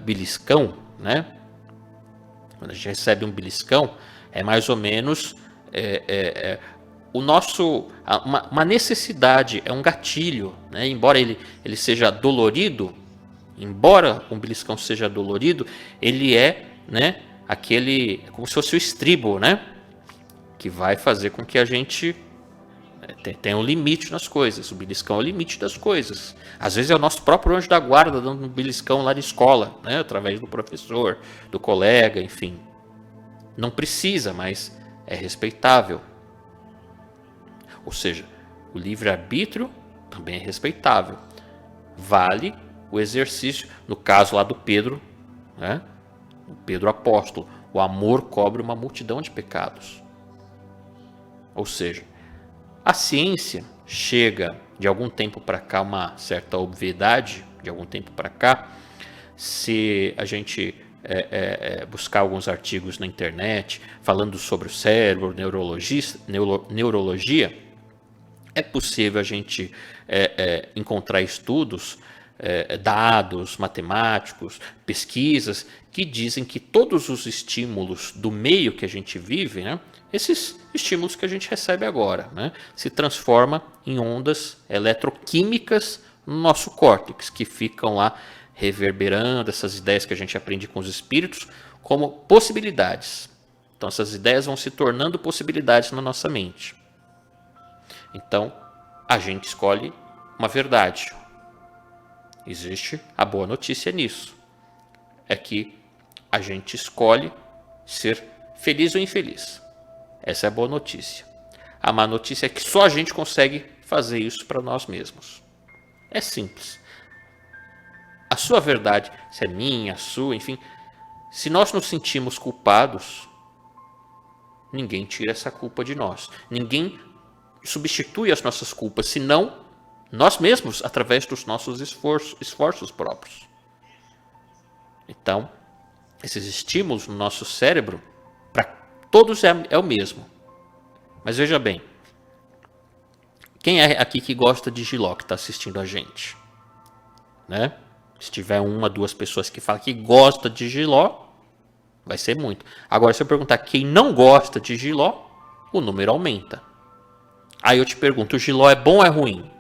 beliscão, né? Quando a gente recebe um beliscão, é mais ou menos o nosso, uma necessidade, é um gatilho, né? Embora ele seja dolorido, embora um beliscão seja dolorido, ele né, como se fosse o estribo, né? Que vai fazer com que a gente tenha um limite nas coisas. O beliscão é o limite das coisas. Às vezes é o nosso próprio anjo da guarda dando um beliscão lá na escola, né? Através do professor, do colega, enfim. Não precisa, mas é respeitável. Ou seja, o livre-arbítrio também é respeitável. Vale o exercício, no caso lá do Pedro, né? O Pedro apóstolo, o amor cobre uma multidão de pecados. Ou seja, a ciência chega de algum tempo para cá uma certa obviedade, de algum tempo para cá, se a gente buscar alguns artigos na internet falando sobre o cérebro, neurologia, é possível a gente encontrar estudos, dados matemáticos, pesquisas que dizem que todos os estímulos do meio que a gente vive, né, esses estímulos que a gente recebe agora, né, se transformam em ondas eletroquímicas no nosso córtex, que ficam lá reverberando essas ideias que a gente aprende com os espíritos como possibilidades. Então essas ideias vão se tornando possibilidades na nossa mente. Então a gente escolhe uma verdade. Existe a boa notícia nisso. É que a gente escolhe ser feliz ou infeliz. Essa é a boa notícia. A má notícia é que só a gente consegue fazer isso para nós mesmos. É simples. A sua verdade, se é minha, a sua, enfim, se nós nos sentimos culpados, ninguém tira essa culpa de nós. Ninguém substitui as nossas culpas, senão nós mesmos, através dos nossos esforços próprios. Então, esses estímulos no nosso cérebro, para todos é o mesmo. Mas veja bem, quem é aqui que gosta de jiló, que está assistindo a gente? Né? Se tiver uma, duas pessoas que falam que gosta de jiló, vai ser muito. Agora, se eu perguntar quem não gosta de jiló, o número aumenta. Aí eu te pergunto, o jiló é bom ou é ruim?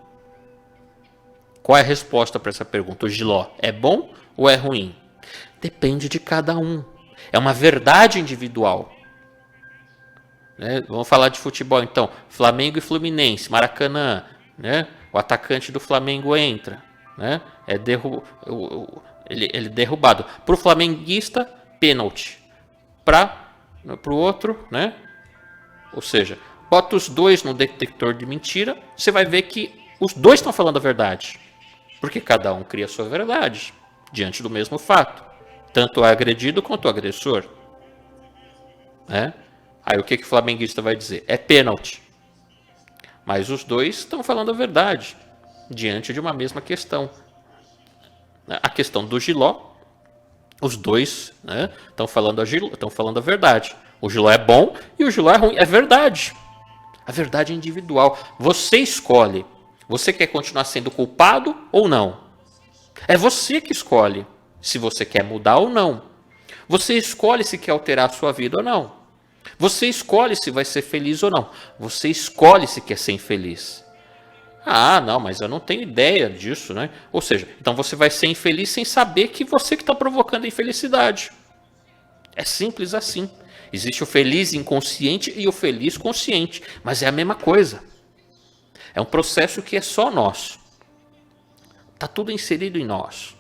Qual é a resposta para essa pergunta? O jiló é bom ou é ruim? Depende de cada um. É uma verdade individual. Né? Vamos falar de futebol então. Flamengo e Fluminense, Maracanã. Né? O atacante do Flamengo entra. Né? Ele é derrubado. Para o flamenguista, pênalti. Para o outro, né? Ou seja, bota os dois no detector de mentira, você vai ver que os dois estão falando a verdade. Porque cada um cria a sua verdade diante do mesmo fato. Tanto o agredido quanto o agressor. Né? Aí o que o flamenguista vai dizer? É pênalti. Mas os dois estão falando a verdade diante de uma mesma questão. A questão do jiló, os dois, né, estão falando a verdade. O jiló é bom e o jiló é ruim. É verdade. A verdade é individual. Você escolhe. Você quer continuar sendo culpado ou não? É você que escolhe se você quer mudar ou não. Você escolhe se quer alterar a sua vida ou não. Você escolhe se vai ser feliz ou não. Você escolhe se quer ser infeliz. Ah, não, mas eu não tenho ideia disso, né? Ou seja, então você vai ser infeliz sem saber que você que está provocando a infelicidade. É simples assim. Existe o feliz inconsciente e o feliz consciente, mas é a mesma coisa. É um processo que é só nosso. Está tudo inserido em nós.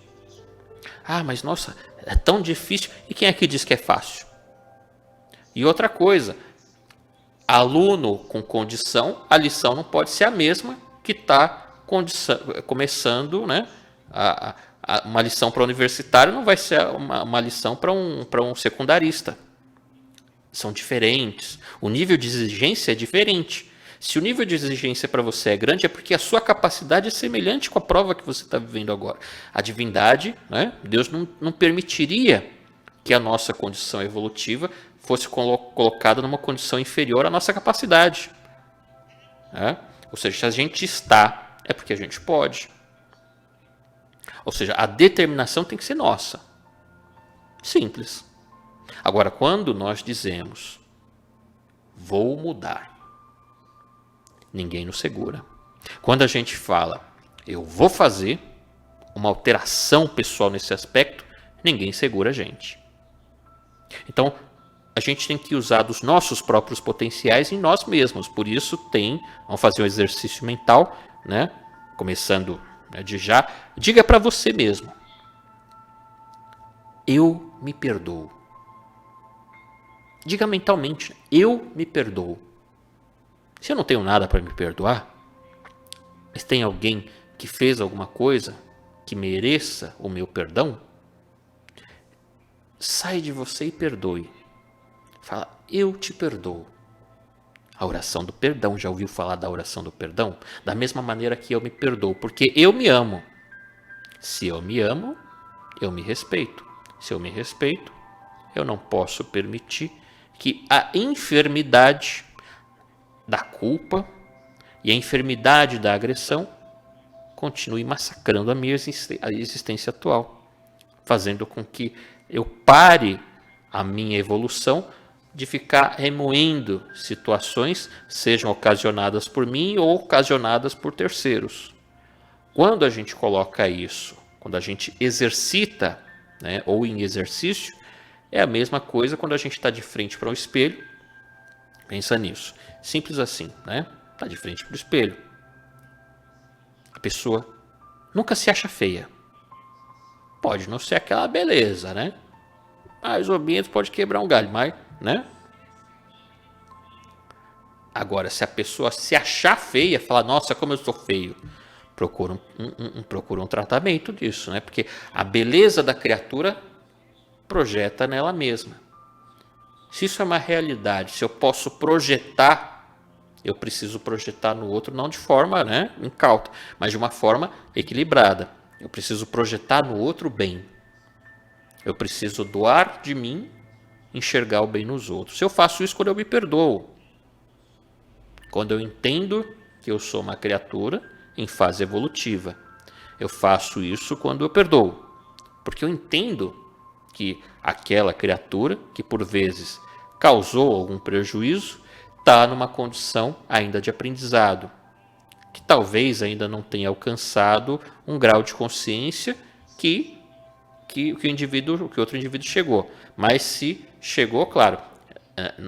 Ah, mas nossa, é tão difícil. E quem é que diz que é fácil? E outra coisa, aluno com condição, a lição não pode ser a mesma que está começando, né? Uma lição para universitário não vai ser uma lição para um secundarista. São diferentes. O nível de exigência é diferente. Se o nível de exigência para você é grande, é porque a sua capacidade é semelhante com a prova que você está vivendo agora. A divindade, né? Deus não permitiria que a nossa condição evolutiva fosse colocada numa condição inferior à nossa capacidade. Né? Ou seja, se a gente está, é porque a gente pode. Ou seja, a determinação tem que ser nossa. Simples. Agora, quando nós dizemos, vou mudar, ninguém nos segura. Quando a gente fala, eu vou fazer uma alteração pessoal nesse aspecto, ninguém segura a gente. Então, a gente tem que usar dos nossos próprios potenciais em nós mesmos. Por isso vamos fazer um exercício mental, né? Começando de já. Diga para você mesmo, eu me perdoo. Diga mentalmente, eu me perdoo. Se eu não tenho nada para me perdoar, mas tem alguém que fez alguma coisa que mereça o meu perdão, sai de você e perdoe. Fala, eu te perdoo. A oração do perdão, já ouviu falar da oração do perdão? Da mesma maneira que eu me perdoo, porque eu me amo. Se eu me amo, eu me respeito. Se eu me respeito, eu não posso permitir que a enfermidade da culpa e a enfermidade da agressão continue massacrando a minha existência atual, fazendo com que eu pare a minha evolução de ficar remoendo situações, sejam ocasionadas por mim ou ocasionadas por terceiros. Quando a gente coloca isso, quando a gente exercita, né, ou em exercício, é a mesma coisa quando a gente está de frente para um espelho. Pensa nisso. Simples assim, né? Está de frente para o espelho. A pessoa nunca se acha feia. Pode não ser aquela beleza, né? Mais ou menos pode quebrar um galho, mas, né? Agora, se a pessoa se achar feia, falar, nossa, como eu sou feio, procura um tratamento disso, né? Porque a beleza da criatura projeta nela mesma. Se isso é uma realidade, se eu posso projetar, eu preciso projetar no outro, não de forma, né, incauta, mas de uma forma equilibrada. Eu preciso projetar no outro bem. Eu preciso doar de mim, enxergar o bem nos outros. Se eu faço isso quando eu me perdoo, quando eu entendo que eu sou uma criatura em fase evolutiva, eu faço isso quando eu perdoo, porque eu entendo que aquela criatura, que por vezes causou algum prejuízo, está numa condição ainda de aprendizado, que talvez ainda não tenha alcançado um grau de consciência que o outro indivíduo chegou. Mas se chegou, claro,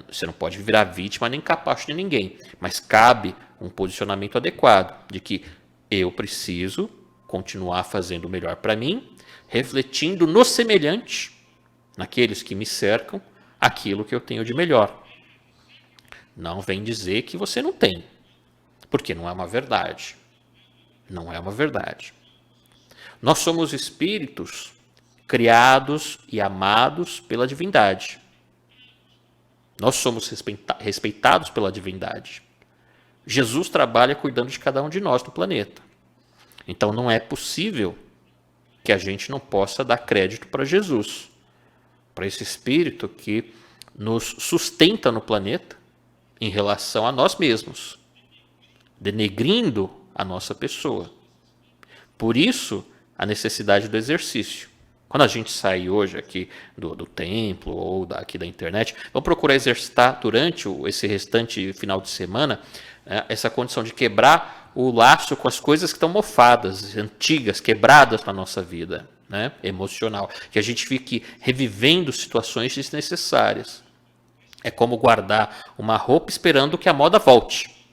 você não pode virar vítima nem capacho de ninguém, mas cabe um posicionamento adequado de que eu preciso continuar fazendo o melhor para mim, refletindo no semelhante, naqueles que me cercam, aquilo que eu tenho de melhor. Não vem dizer que você não tem, porque não é uma verdade. Não é uma verdade. Nós somos espíritos criados e amados pela divindade. Nós somos respeitados pela divindade. Jesus trabalha cuidando de cada um de nós no planeta. Então não é possível que a gente não possa dar crédito para Jesus, para esse espírito que nos sustenta no planeta em relação a nós mesmos, denegrindo a nossa pessoa. Por isso, a necessidade do exercício. Quando a gente sai hoje aqui do templo ou aqui da internet, vamos procurar exercitar durante esse restante final de semana, né, essa condição de quebrar o laço com as coisas que estão mofadas, antigas, quebradas na nossa vida, né, emocional. Que a gente fique revivendo situações desnecessárias. É como guardar uma roupa esperando que a moda volte.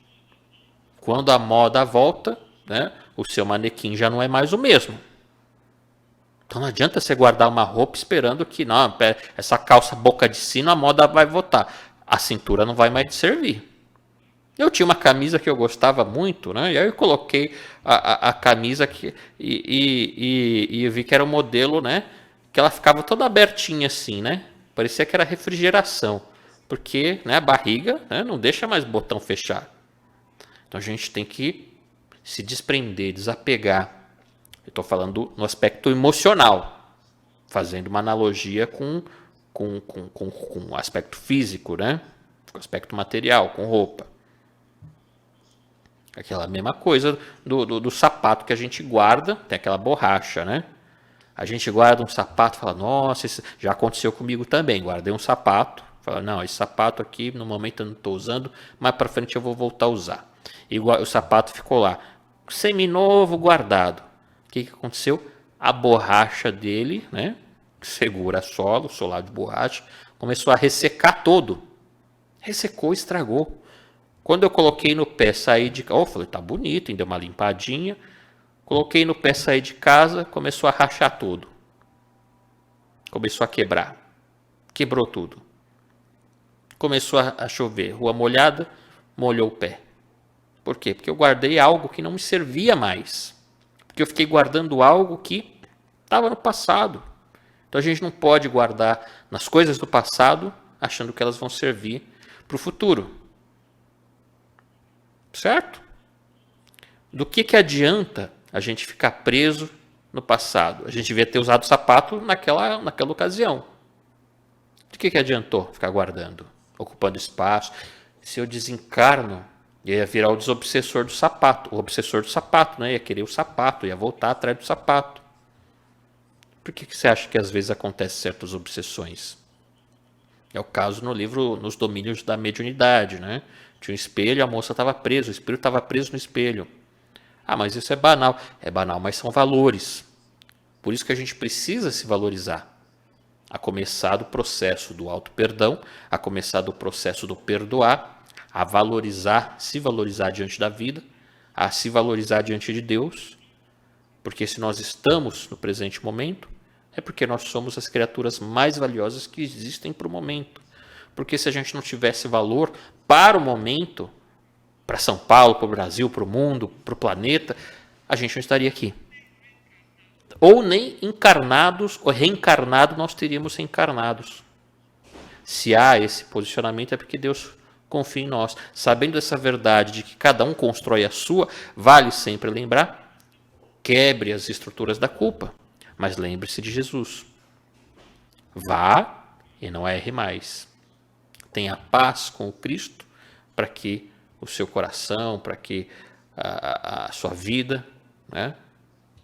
Quando a moda volta, né, o seu manequim já não é mais o mesmo. Então não adianta você guardar uma roupa esperando que não, essa calça boca de sino, a moda vai voltar. A cintura não vai mais te servir. Eu tinha uma camisa que eu gostava muito, né? E aí eu coloquei a camisa e eu vi que era um modelo, né? Que ela ficava toda abertinha assim, né? Parecia que era refrigeração. Porque, né, a barriga, né, não deixa mais o botão fechar. Então a gente tem que se desprender, desapegar. Eu estou falando no aspecto emocional, fazendo uma analogia com o aspecto físico, né? Com o aspecto material, com roupa. Aquela mesma coisa do sapato que a gente guarda, tem aquela borracha, né? A gente guarda um sapato e fala, nossa, isso já aconteceu comigo também. Guardei um sapato, fala, não, esse sapato aqui no momento eu não estou usando, mas para frente eu vou voltar a usar. E o sapato ficou lá, seminovo, guardado. O que aconteceu? A borracha dele, né, que segura o solado de borracha, começou a ressecar todo. Ressecou, estragou. Quando eu coloquei no pé, saí de casa, falei, tá bonito, ainda uma limpadinha. Coloquei no pé, saí de casa, começou a rachar tudo. Começou a quebrar. Quebrou tudo. Começou a chover. Rua molhada, molhou o pé. Por quê? Porque eu guardei algo que não me servia mais. Porque eu fiquei guardando algo que estava no passado. Então a gente não pode guardar nas coisas do passado achando que elas vão servir para o futuro. Certo? Do que adianta a gente ficar preso no passado? A gente devia ter usado o sapato naquela ocasião. Do que adiantou ficar guardando, ocupando espaço? Se eu desencarno, ia virar o desobsessor do sapato, o obsessor do sapato, né? Ia querer o sapato, ia voltar atrás do sapato. Por que você acha que às vezes acontecem certas obsessões? É o caso no livro Nos Domínios da Mediunidade, né? Tinha um espelho, a moça estava presa, o espírito estava preso no espelho. Ah, mas isso é banal. É banal, mas são valores. Por isso que a gente precisa se valorizar. A começar do processo do auto-perdão, a começar do processo do perdoar, a valorizar, se valorizar diante da vida, a se valorizar diante de Deus. Porque se nós estamos no presente momento, é porque nós somos as criaturas mais valiosas que existem para o momento. Porque se a gente não tivesse valor para o momento, para São Paulo, para o Brasil, para o mundo, para o planeta, a gente não estaria aqui. Ou nem encarnados ou reencarnados nós teríamos reencarnados. Se há esse posicionamento é porque Deus confia em nós. Sabendo dessa verdade de que cada um constrói a sua, vale sempre lembrar, quebre as estruturas da culpa, mas lembre-se de Jesus. Vá e não erre mais. Tenha paz com o Cristo para que o seu coração, para que a sua vida, né?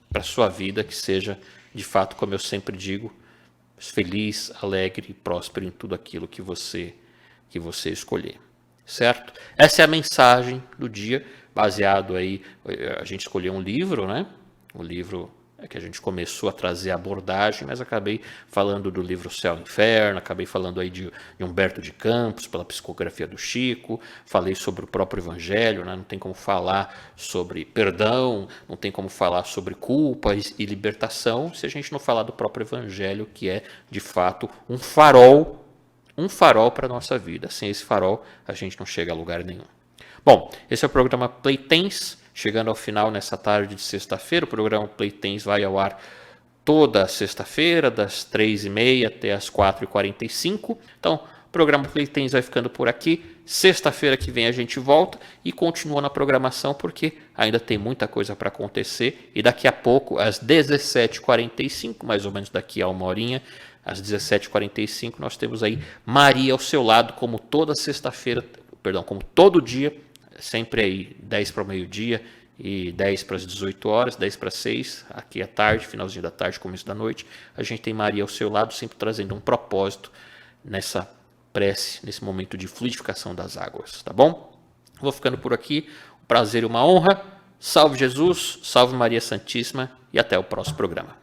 Para a sua vida que seja, de fato, como eu sempre digo, feliz, alegre e próspero em tudo aquilo que você escolher. Certo? Essa é a mensagem do dia, baseado aí, a gente escolheu um livro, né? O livro que a gente começou a trazer a abordagem, mas acabei falando do livro Céu e Inferno, acabei falando aí de Humberto de Campos, pela psicografia do Chico, falei sobre o próprio Evangelho, né? Não tem como falar sobre perdão, não tem como falar sobre culpa e libertação, se a gente não falar do próprio Evangelho, que é, de fato, um farol para a nossa vida. Sem esse farol, a gente não chega a lugar nenhum. Bom, esse é o programa Playtens, chegando ao final nessa tarde de sexta-feira. O programa Playtens vai ao ar toda sexta-feira, das 3h30 até as 4h45. Então, o programa Playtens vai ficando por aqui. Sexta-feira que vem a gente volta e continua na programação, porque ainda tem muita coisa para acontecer. E daqui a pouco, às 17h45, mais ou menos daqui a uma horinha, às 17h45, nós temos aí Maria ao seu lado, como toda sexta-feira, como todo dia, sempre aí 10 para o meio-dia e 10 para as 18 horas, 10 para 6, aqui à tarde, finalzinho da tarde, começo da noite, a gente tem Maria ao seu lado, sempre trazendo um propósito nessa prece, nesse momento de fluidificação das águas, tá bom? Vou ficando por aqui, um prazer e uma honra. Salve Jesus, salve Maria Santíssima e até o próximo programa.